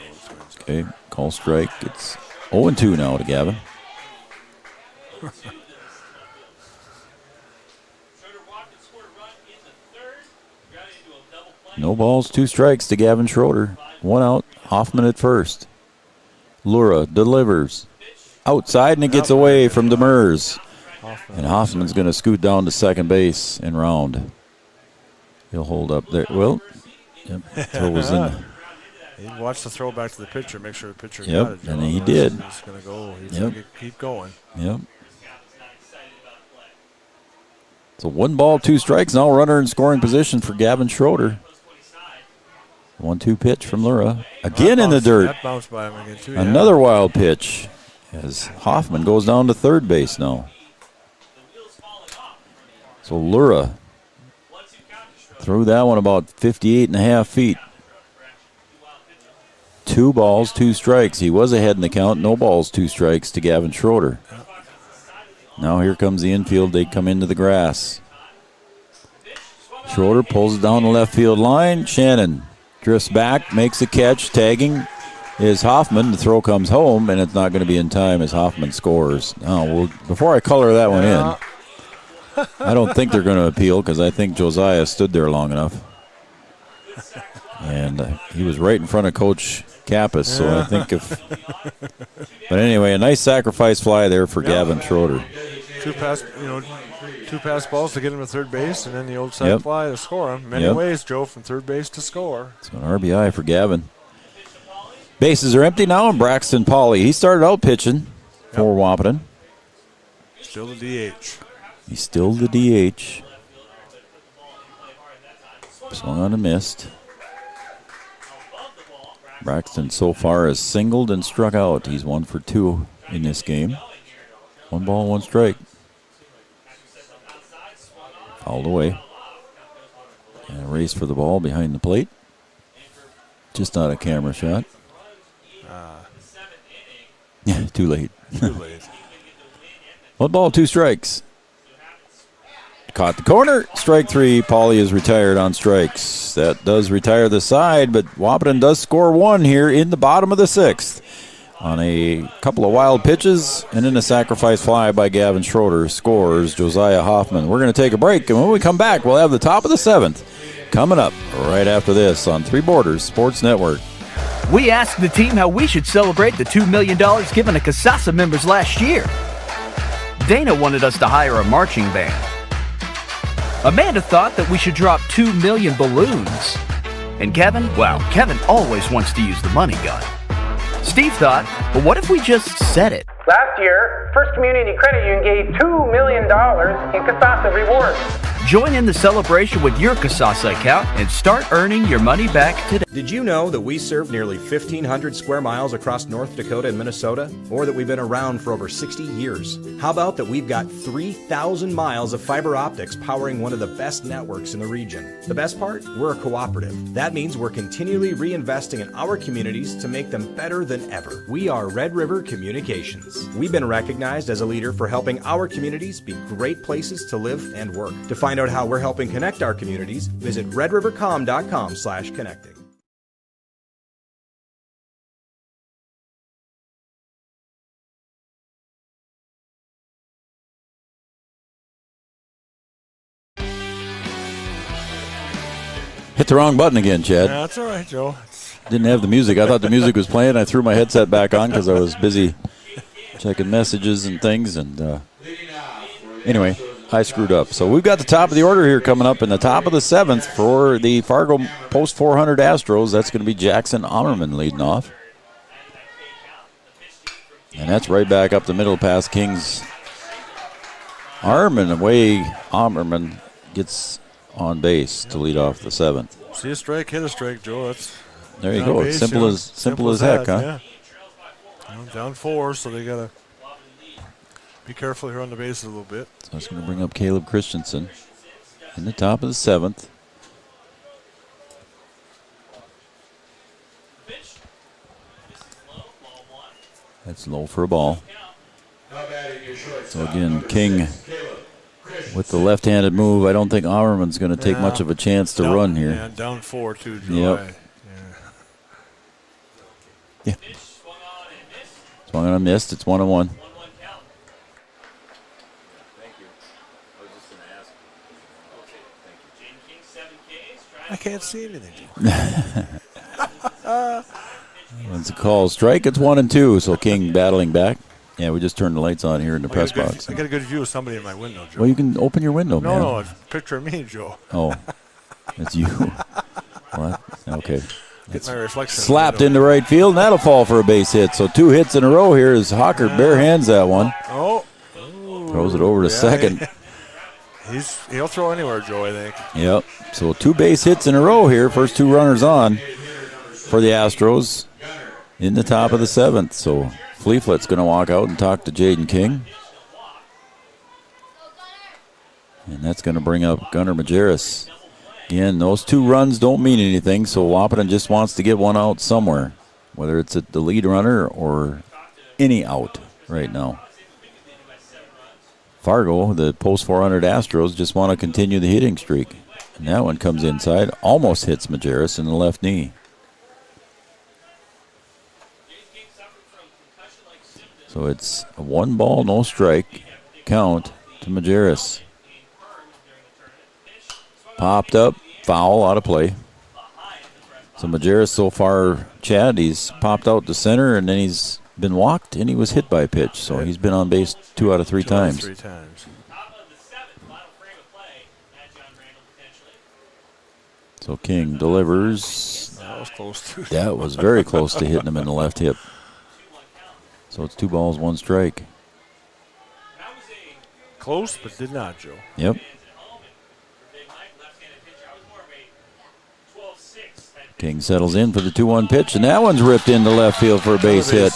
Okay, call strike. It's 0-2 now to Gavin. No balls, 2 strikes to Gavin Schroeder. 1 out, Hoffman at first. Lura delivers. Outside, and it gets away from Demers. And Hoffman's going to scoot down to second base and round. He'll hold up there. Well, throw was in. He watched the throw back to the pitcher, make sure the pitcher got it. And he did. He's going to go. He's going to keep going. Yep. So 1 ball, 2 strikes. Now runner in scoring position for Gavin Schroeder. 1-2 pitch from Lura. Again in the dirt. That bounced by him again too. Another wild pitch as Hoffman goes down to third base now. So Lura threw that one about 58.5 feet. 2 balls, 2 strikes. He was ahead in the count. No balls, 2 strikes to Gavin Schroeder. Now here comes the infield. They come into the grass. Schroeder pulls it down the left field line. Shannon drifts back, makes a catch. Tagging is Hoffman. The throw comes home, and it's not going to be in time as Hoffman scores. Now, before I color that one in, I don't think they're going to appeal because I think Josiah stood there long enough. And he was right in front of Coach Kappas, so I think if... But anyway, a nice sacrifice fly there for Gavin Schroeder. 2 pass balls to get him to third base, and then the old side fly to score him. Many ways, Joe, from third base to score. So an RBI for Gavin. Bases are empty now, and Braxton Pauley. He started out pitching for Wahpeton. Still the DH. He's still the DH. Swung on and missed. Braxton so far has singled and struck out. He's 1 for 2 in this game. 1 ball, 1 strike. Fouled away. And a race for the ball behind the plate. Just not a camera shot. Yeah, too late. 1 ball, 2 strikes. Caught the corner. Strike 3. Pauley is retired on strikes. That does retire the side, but Wahpeton does score 1 here in the bottom of the 6th on a couple of wild pitches, and then a sacrifice fly by Gavin Schroeder scores Josiah Hoffman. We're going to take a break, and when we come back, we'll have the top of the 7th coming up right after this on Three Borders Sports Network. We asked the team how we should celebrate the $2 million given to Casasa members last year. Dana wanted us to hire a marching band. Amanda thought that we should drop 2 million balloons. And Kevin, well, Kevin always wants to use the money gun. Steve thought, well, what if we just said it? Last year, First Community Credit Union gave $2 million in Casasa rewards. Join in the celebration with your Casasa account and start earning your money back today. Did you know that we serve nearly 1,500 square miles across North Dakota and Minnesota? Or that we've been around for over 60 years? How about that we've got 3,000 miles of fiber optics powering one of the best networks in the region? The best part? We're a cooperative. That means we're continually reinvesting in our communities to make them better than ever. We are Red River Communications. We've been recognized as a leader for helping our communities be great places to live and work. To find out how we're helping connect our communities, visit redrivercom.com/connecting. Hit the wrong button again, Chad. Yeah, that's all right, Joe. Didn't have the music. I thought the music was playing. I threw my headset back on because I was busy checking messages and things. And anyway, I screwed up. So we've got the top of the order here coming up in the top of the 7th for the Fargo Post 400 Astros. That's going to be Jackson Ammerman leading off. And that's right back up the middle past King's arm, and away Ammerman gets on base to lead off the 7th. See a strike, hit a strike, Joe. That's there you go. It's simple as heck, huh? Yeah. Down 4, so they gotta be careful here on the bases a little bit. So it's going to bring up Caleb Christensen in the top of the 7th. That's low for a ball. Now batting your shortstop, So again, number King 6, Caleb with the left-handed move. I don't think Auerman's going to take much of a chance to run here. Yeah, down 4 too, Joe. Yep. Yeah. Swung on and missed. It's 1-1. I can't see anything. It's a call strike. It's 1-2. So King battling back. Yeah, we just turned the lights on here in the press box. I got a good view of somebody in my window, Joe. Well, you can open your window, man. No, it's a picture of me, Joe. Oh, it's you. What? Okay. Get my reflection. Slapped into right field, and that'll fall for a base hit. So 2 hits in a row here as Hawker bare hands that one. Oh. Throws it over to second. He'll throw anywhere, Joe, I think. Yep. So 2 base hits in a row here. First 2 runners on for the Astros in the top of the 7th. So Fleeflet's going to walk out and talk to Jaden King. And that's going to bring up Gunnar Majerus. Again, those 2 runs don't mean anything, so Wahpeton just wants to get one out somewhere, whether it's at the lead runner or any out right now. Fargo, the post 400 Astros, just want to continue the hitting streak. And that one comes inside, almost hits Majerus in the left knee. So it's a 1 ball, no strike count to Majerus. Popped up, foul, out of play. So Majerus so far, Chad, he's popped out to center, and then he's been walked, and he was hit by a pitch. So he's been on base 2 out of 3 times. 3 times. So King delivers. That was close to. That was very close to hitting him in the left hip. So it's 2 balls, 1 strike. Close, but did not, Joe. Yep. King settles in for the 2-1 pitch, and that one's ripped into left field for a base hit.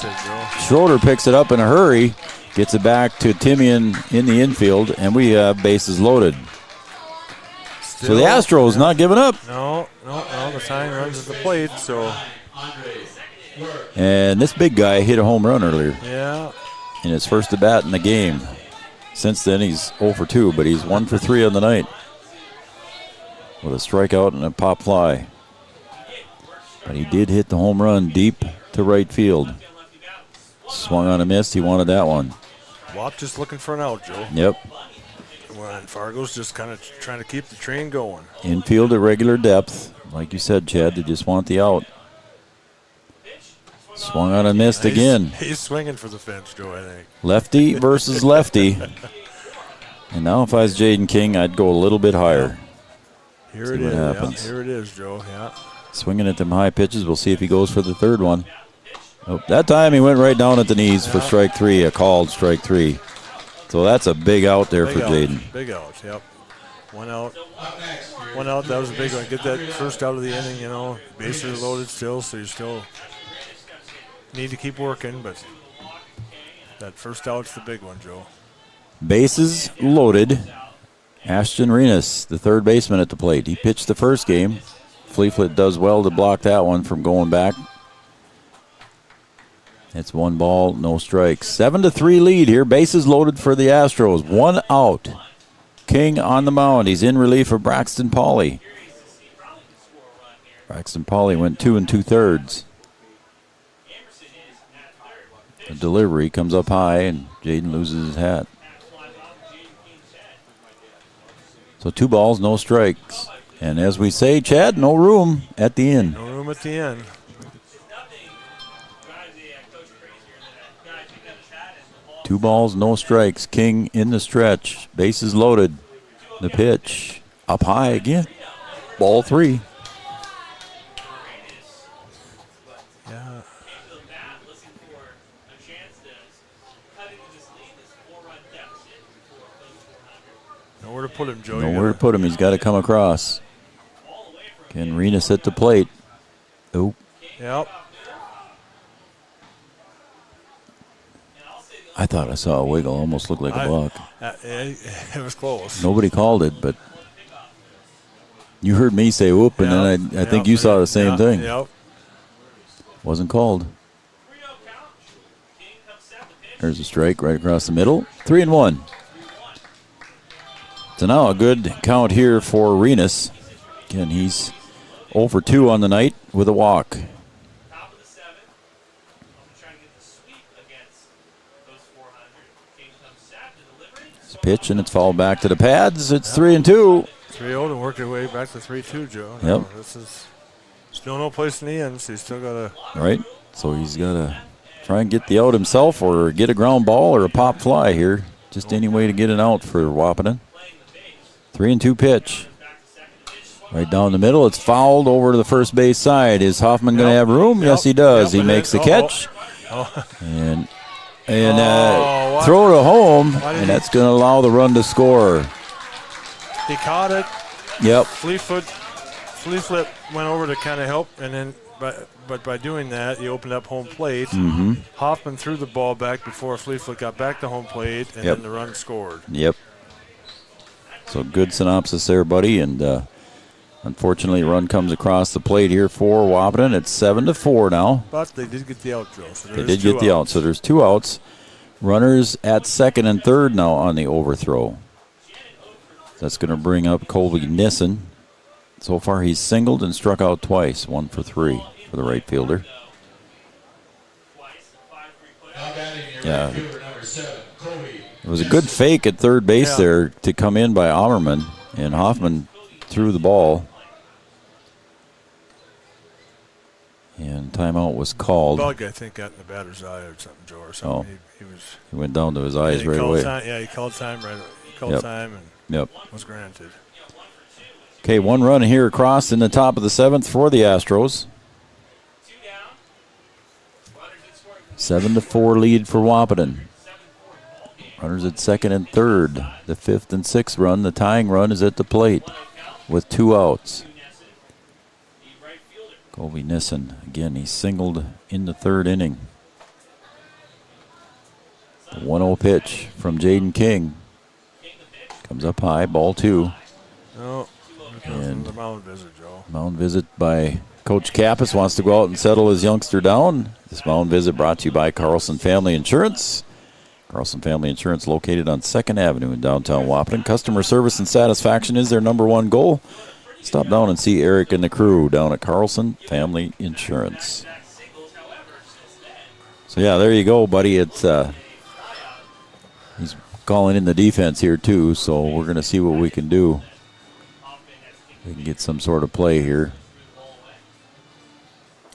Schroeder picks it up in a hurry, gets it back to Timian in the infield, and we have bases loaded. So the Astros not giving up. No, the sign runs at the plate, so. And this big guy hit a home run earlier. Yeah. In his first at bat in the game. Since then, he's 0 for 2, but he's 1 for 3 on the night. With a strikeout and a pop fly. But he did hit the home run deep to right field. Swung on a miss. He wanted that one. Wap just looking for an out, Joe. Yep. And Fargo's just kind of trying to keep the train going. Infield at regular depth. Like you said, Chad, they just want the out. Swung on and missed again. He's swinging for the fence, Joe, I think. Lefty versus lefty. And now if I was Jaden King, I'd go a little bit higher. Here it is. Yeah, here it is, Joe. Yeah. Swinging at them high pitches. We'll see if he goes for the 3rd one. Oh, that time he went right down at the knees for strike 3, a called strike 3. So that's a big out there for Jaden. Big out, yep. 1 out. 1 out, that was a big one. Get that first out of the inning, you know. Bases are loaded still, so you still need to keep working, but that first out's the big one, Joe. Bases loaded. Ashton Renas, the 3rd baseman at the plate. He pitched the first game. Fleeflet does well to block that one from going back. It's 1 ball, no strikes. 7-3 lead here. Bases loaded for the Astros. 1 out. King on the mound. He's in relief of Braxton Pauley. Braxton Pauley went 2 2/3. The delivery comes up high, and Jaden loses his hat. So 2 balls, no strikes. And as we say, Chad, no room at the end. No room at the end. Two balls, no strikes. King in the stretch. Bases loaded. The pitch up high again. Ball 3. Yeah. Nowhere to put him, Joe. Nowhere to put him. He's got to come across. Can Renas at the plate? Oh. Yep. I thought I saw a wiggle. Almost looked like a buck. It was close. Nobody called it, but you heard me say whoop, and then I think you saw the same thing. Yep. Wasn't called. There's a strike right across the middle. 3-1. So now a good count here for Arenas. Again, he's 0 for 2 on the night with a walk. It's pitch, and it's fouled back to the pads. It's 3-2. 3-0 and work your way back to 3-2, Joe. Yep. No, this is still no place in the end, so he's still got to. Right. So he's got to try and get the out himself or get a ground ball or a pop fly here. Just any way to get an out for Wahpeton. 3-2 pitch. Right down the middle. It's fouled over to the first base side. Is Hoffman going to have room? Yes, he does. He makes the catch. And throw to home, and that's going to allow the run to score. He caught it. Yep. Flea-flip went over to kind of help, and then but by doing that, he opened up home plate. Mm-hmm. Hoffman threw the ball back before Flea-flip got back to home plate, and then the run scored. Yep. So good synopsis there, buddy, and unfortunately, a run comes across the plate here for Wahpeton. It's 7-4 now. But they did get the out, Joe. So they did get the out, so there's 2 outs. Runners at second and third now on the overthrow. That's going to bring up Colby Nissen. So far, he's singled and struck out twice, 1 for 3 for the right fielder. Yeah. It was a good fake at third base there to come in by Ammerman, and Hoffman threw the ball. And timeout was called. Bug, I think, got in the batter's eye or something, Joe, or something. He went down to his eyes right away. He called time right away. He called time and was granted. Okay, 1 run here across in the top of the 7th for the Astros. 7-4 lead for Wahpeton. Runners at second and third. The 5th and 6th run, the tying run, is at the plate with 2 outs. Colby Nissen, again, he singled in the 3rd inning. The 1-0 pitch from Jaden King. Comes up high, ball 2. Oh, and the mound visit, Joe. Mound visit by Coach Kappas. Wants to go out and settle his youngster down. This mound visit brought to you by Carlson Family Insurance. Carlson Family Insurance located on 2nd Avenue in downtown Wahpeton. Customer service and satisfaction is their #1 goal. Stop down and see Eric and the crew down at Carlson Family Insurance. So, yeah, there you go, buddy. It's he's calling in the defense here, too, so we're going to see what we can do. We can get some sort of play here.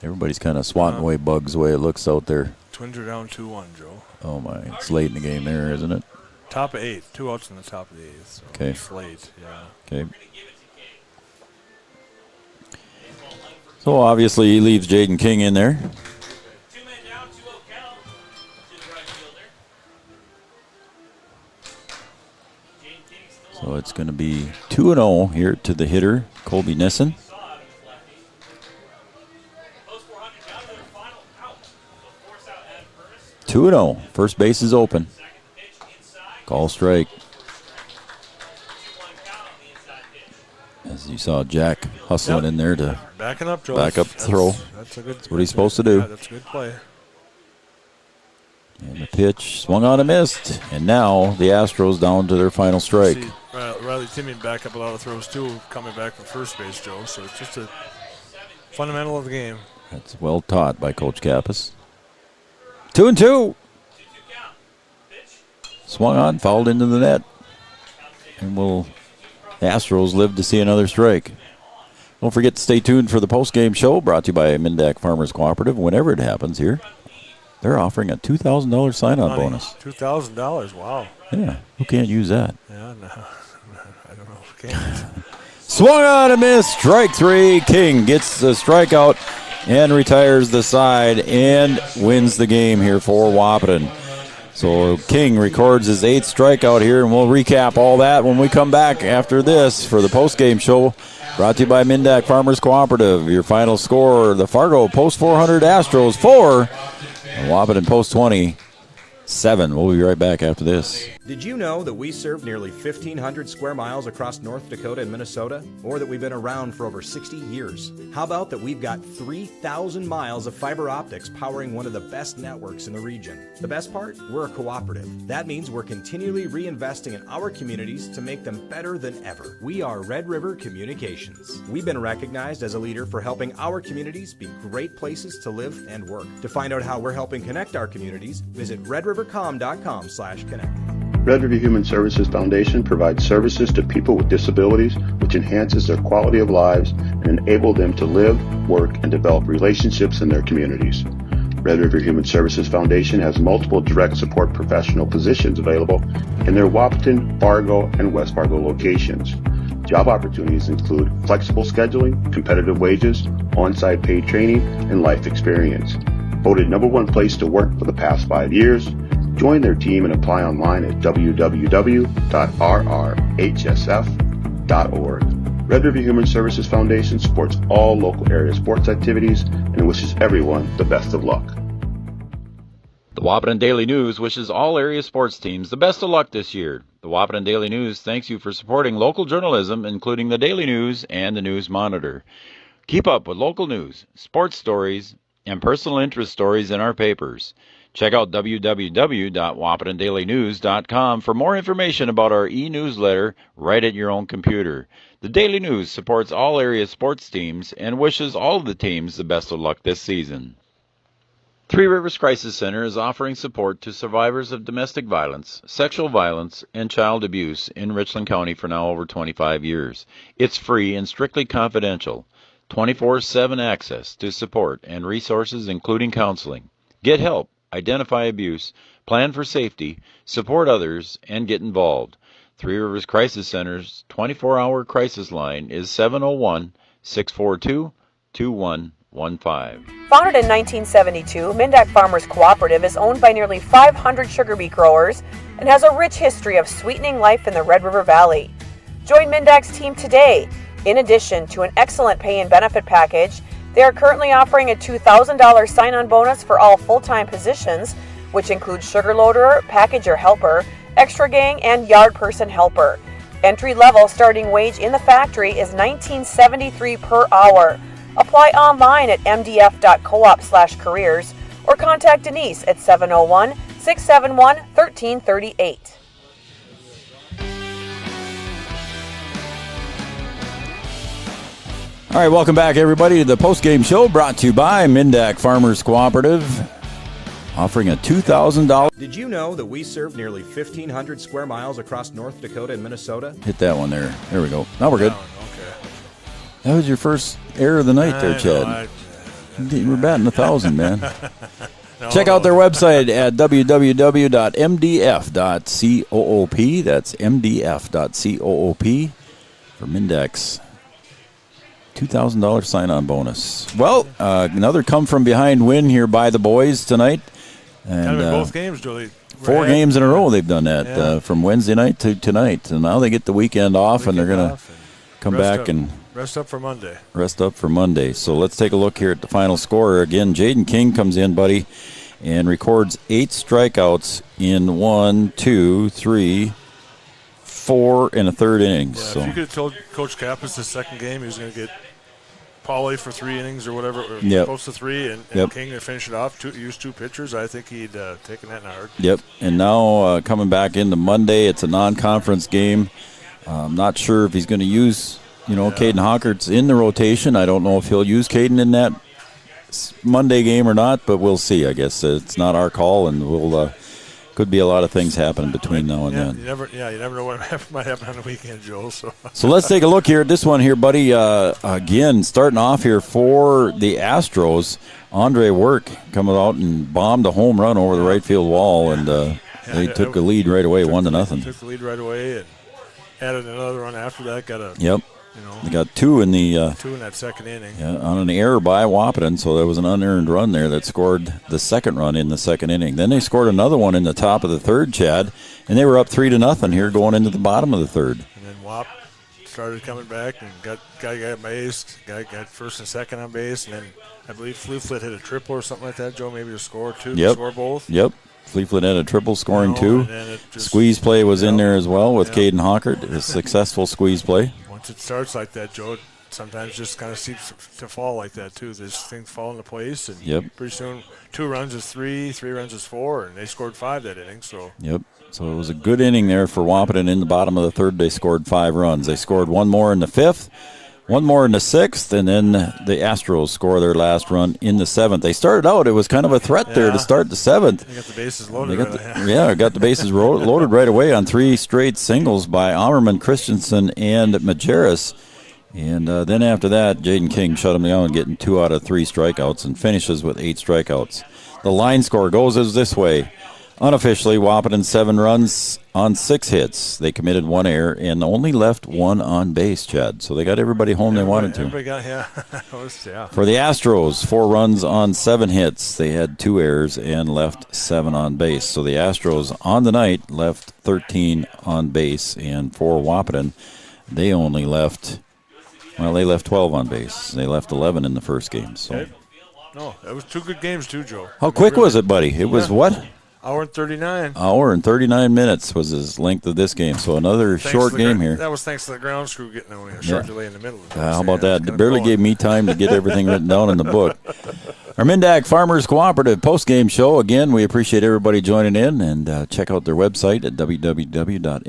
Everybody's kind of swatting away Bugs the way it looks out there. Twins are down 2-1, Joe. Oh, my. It's late in the game there, isn't it? Top of 8. 2 outs in the top of the 8th. So okay. It's late, yeah. Okay. So, obviously, he leaves Jaden King in there. 2 men down, 2-0 count to the right fielder. So, it's going to be 2-0 here to the hitter, Colby Nissen. 2-0. First base is open. Call strike. As you saw Jack hustling in there to backing up, Joe. Back up the throw. That's what he's supposed to do. Yeah, that's a good play. And the pitch swung on and missed. And now the Astros down to their final strike. See, Riley Timmy back up a lot of throws too, coming back from first base, Joe. So it's just a fundamental of the game. That's well taught by Coach Kappas. 2-2. Swung on, fouled into the net. And the Astros live to see another strike. Don't forget to stay tuned for the post-game show brought to you by Mindak Farmers Cooperative. Whenever it happens here, they're offering a $2,000 sign-on bonus. $2,000, wow. Yeah, who can't use that? Yeah, no. I don't know if we can. Swung on and missed. Strike 3. King gets the strikeout and retires the side and wins the game here for Wahpeton. So King records his 8th strikeout here, and we'll recap all that when we come back after this for the post-game show brought to you by Mindak Farmers Cooperative. Your final score, the Fargo Post 400 Astros 4, and Wahpeton Post 20 7. We'll be right back after this. Did you know that we serve nearly 1,500 square miles across North Dakota and Minnesota? Or that we've been around for over 60 years? How about that we've got 3,000 miles of fiber optics powering one of the best networks in the region? The best part? We're a cooperative. That means we're continually reinvesting in our communities to make them better than ever. We are Red River Communications. We've been recognized as a leader for helping our communities be great places to live and work. To find out how we're helping connect our communities, visit redrivercom.com/connect. Red River Human Services Foundation provides services to people with disabilities, which enhances their quality of lives and enable them to live, work, and develop relationships in their communities. Red River Human Services Foundation has multiple direct support professional positions available in their Wahpeton, Fargo, and West Fargo locations. Job opportunities include flexible scheduling, competitive wages, on-site paid training, and life experience. Voted #1 place to work for the past 5 years, join their team and apply online at www.rrhsf.org. Red River Human Services Foundation supports all local area sports activities and wishes everyone the best of luck. The Wahpeton Daily News wishes all area sports teams the best of luck this year. The Wahpeton Daily News thanks you for supporting local journalism, including the Daily News and the News Monitor. Keep up with local news, sports stories, and personal interest stories in our papers. Check out www.wahpetondailynews.com for more information about our e-newsletter right at your own computer. The Daily News supports all area sports teams and wishes all of the teams the best of luck this season. Three Rivers Crisis Center is offering support to survivors of domestic violence, sexual violence, and child abuse in Richland County for now over 25 years. It's free and strictly confidential. 24/7 access to support and resources including counseling. Get help, identify abuse, plan for safety, support others, and get involved. Three Rivers Crisis Center's 24-hour crisis line is 701-642-2115. Founded in 1972, Mindak Farmers Cooperative is owned by nearly 500 sugar beet growers and has a rich history of sweetening life in the Red River Valley. Join Mindak's team today. In addition to an excellent pay and benefit package, they are currently offering a $2,000 sign-on bonus for all full-time positions, which includes sugar loader, packager helper, extra gang, and yard person helper. Entry-level starting wage in the factory is $19.73 per hour. Apply online at mdf.coop/careers or contact Denise at 701-671-1338. All right, welcome back, everybody, to the Postgame Show brought to you by Mindak Farmers Cooperative, offering a $2,000. Did you know that we serve nearly 1,500 square miles across North Dakota and Minnesota? Hit that one there. There we go. Now we're good. Okay. That was your first error of the night there, Chad. You were batting 1,000, man. Check out their website at www.mdf.coop. That's mdf.coop for Mindak's $2,000 sign-on bonus. Well, another come-from-behind win here by the boys tonight. And kind of in both games, Julie. 4 games in a row they've done that, from Wednesday night to tonight. And now they get the weekend off, and they're going to come back and rest up for Monday. So let's take a look here at the final score. Again, Jaden King comes in, buddy, and records 8 strikeouts in 1, 2, 3, 4 and a third innings. Yeah, so if you could have told Coach Kappas the second game he was going to get Pauly for 3 innings or whatever, or close to 3, and King to finish it off, use 2 pitchers, I think he'd taken that in a heartbeat. Yep, and now coming back into Monday, it's a non-conference game. I'm not sure if he's going to use, Caden Hockert's in the rotation. I don't know if he'll use Caden in that Monday game or not, but we'll see. I guess it's not our call, and we'll could be a lot of things happening between now and then. You never know what might happen on the weekend, Joel. So let's take a look here at this one here, buddy. Again, starting off here for the Astros, Andre Work coming out and bombed a home run over the right field wall, and they took the lead right away, 1-0. Took the lead right away and added another run after that. They got 2 in the 2 in that second inning. Yeah, on an error by Wahpeton, so there was an unearned run there that scored the second run in the second inning. Then they scored another one in the top of the third, Chad, and they were up 3-0 here going into the bottom of the third. And then Wap started coming back and got base, got first and second on base, and then I believe Fluflet hit a triple or something like that, Joe, maybe to score 2, to score both. Yep. Fleetwood had a triple, scoring 2. And then it just, Squeeze play was in there as well with Yep. Caden Hockert, a successful squeeze play. once it starts like that, Joe, it sometimes just kind of seems to fall like that too. These things fall into place, and Yep. pretty soon 2 runs is 3, 3 runs is 4, and they scored 5 that inning. So Yep. So it was a good inning there for Wahpeton. In the bottom of the third, they scored 5 runs. They scored 1 more in the 5th, 1 more in the 6th, and then the Astros score their last run in the 7th. They started out, it was kind of a threat there to start the 7th. they got the bases loaded. Got the bases loaded right away on 3 straight singles by Ammerman, Christensen, and Majerus. And then after that, Jaden King shut him down, getting 2 out of 3 strikeouts, and finishes with 8 strikeouts. The line score goes as this way. Unofficially, Wahpeton 7 runs on 6 hits. They committed 1 error and only left 1 on base, Chad. So they got everybody home they wanted to. Everybody got, For the Astros, 4 runs on 7 hits. They had 2 errors and left 7 on base. So the Astros on the night left 13 on base. And for Wahpeton, they only left, they left 12 on base. They left 11 in the first game. So. Okay. No, that was 2 good games too, Joe. How quick was it, buddy? It was what? Hour and 39. Hour and 39 minutes was the length of this game. So another short game here. That was thanks to the ground screw getting only a short delay in the middle. How about that? It barely gave me time to get everything written down in the book. Our Mindak Farmers Cooperative postgame show. Again, we appreciate everybody joining in, and check out their website at www.mdf.coop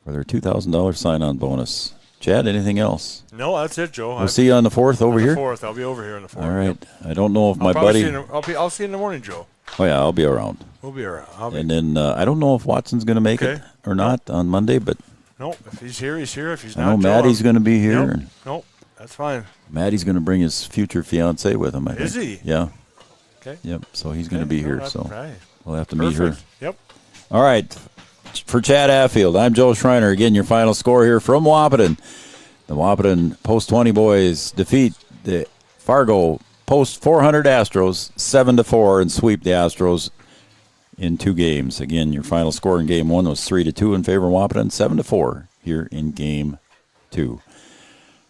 for their $2,000 sign-on bonus. Chad, anything else? No, that's it, Joe. We'll see you on the 4th over here. 4th, I'll be over here on the 4th. All right. Yep. I don't know if my buddy. I'll see you in the morning, Joe. Oh yeah, I'll be around. We'll be around. And then I don't know if Watson's going to make it or not on Monday, but. No, if he's here, he's here. If he's not, I know Maddie's going to be here. Nope, that's fine. Maddie's going to bring his future fiance with him, I think. Is he? Yeah. Okay. Yep. So he's going to be here. So right. we'll have to meet her. Yep. All right. For Chad Affield, I'm Joe Schreiner. Again, your final score here from Wahpeton. The Wahpeton Post 20 boys defeat the Fargo Post 400 Astros 7-4 and sweep the Astros in 2 games. Again, your final score in Game 1 was 3-2 in favor of Wahpeton, 7-4 here in Game 2.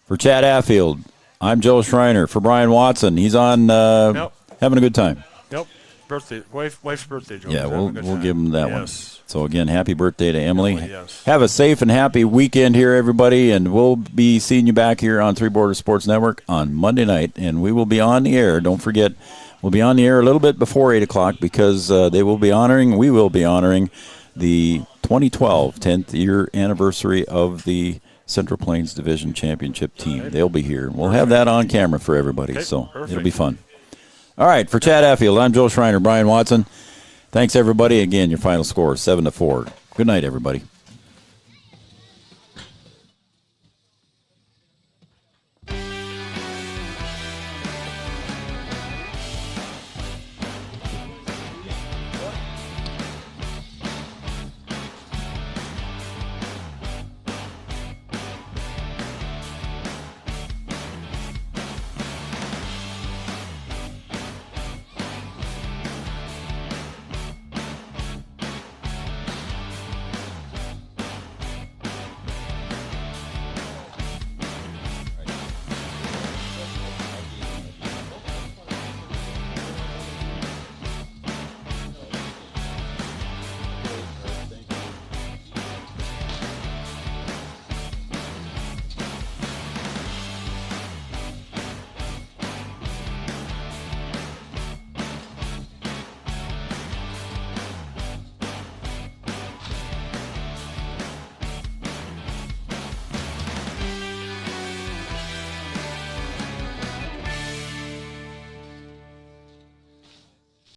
For Chad Affield, I'm Joe Schreiner. For Brian Watson, he's on having a good time. Yep. Birthday, wife's birthday, Joe. Yeah, we'll give him that one. Yes. So, again, happy birthday to Emily. Yes. Have a safe and happy weekend here, everybody, and we'll be seeing you back here on Three Borders Sports Network on Monday night, and we will be on the air. Don't forget, we'll be on the air a little bit before 8 o'clock because we will be honoring the 2012 10th year anniversary of the Central Plains Division Championship team. They'll be here. We'll have that on camera for everybody, so it'll be fun. All right, for Chad Affield, I'm Joe Schreiner, Brian Watson. Thanks, everybody. Again, your final score, 7-4. Good night, everybody.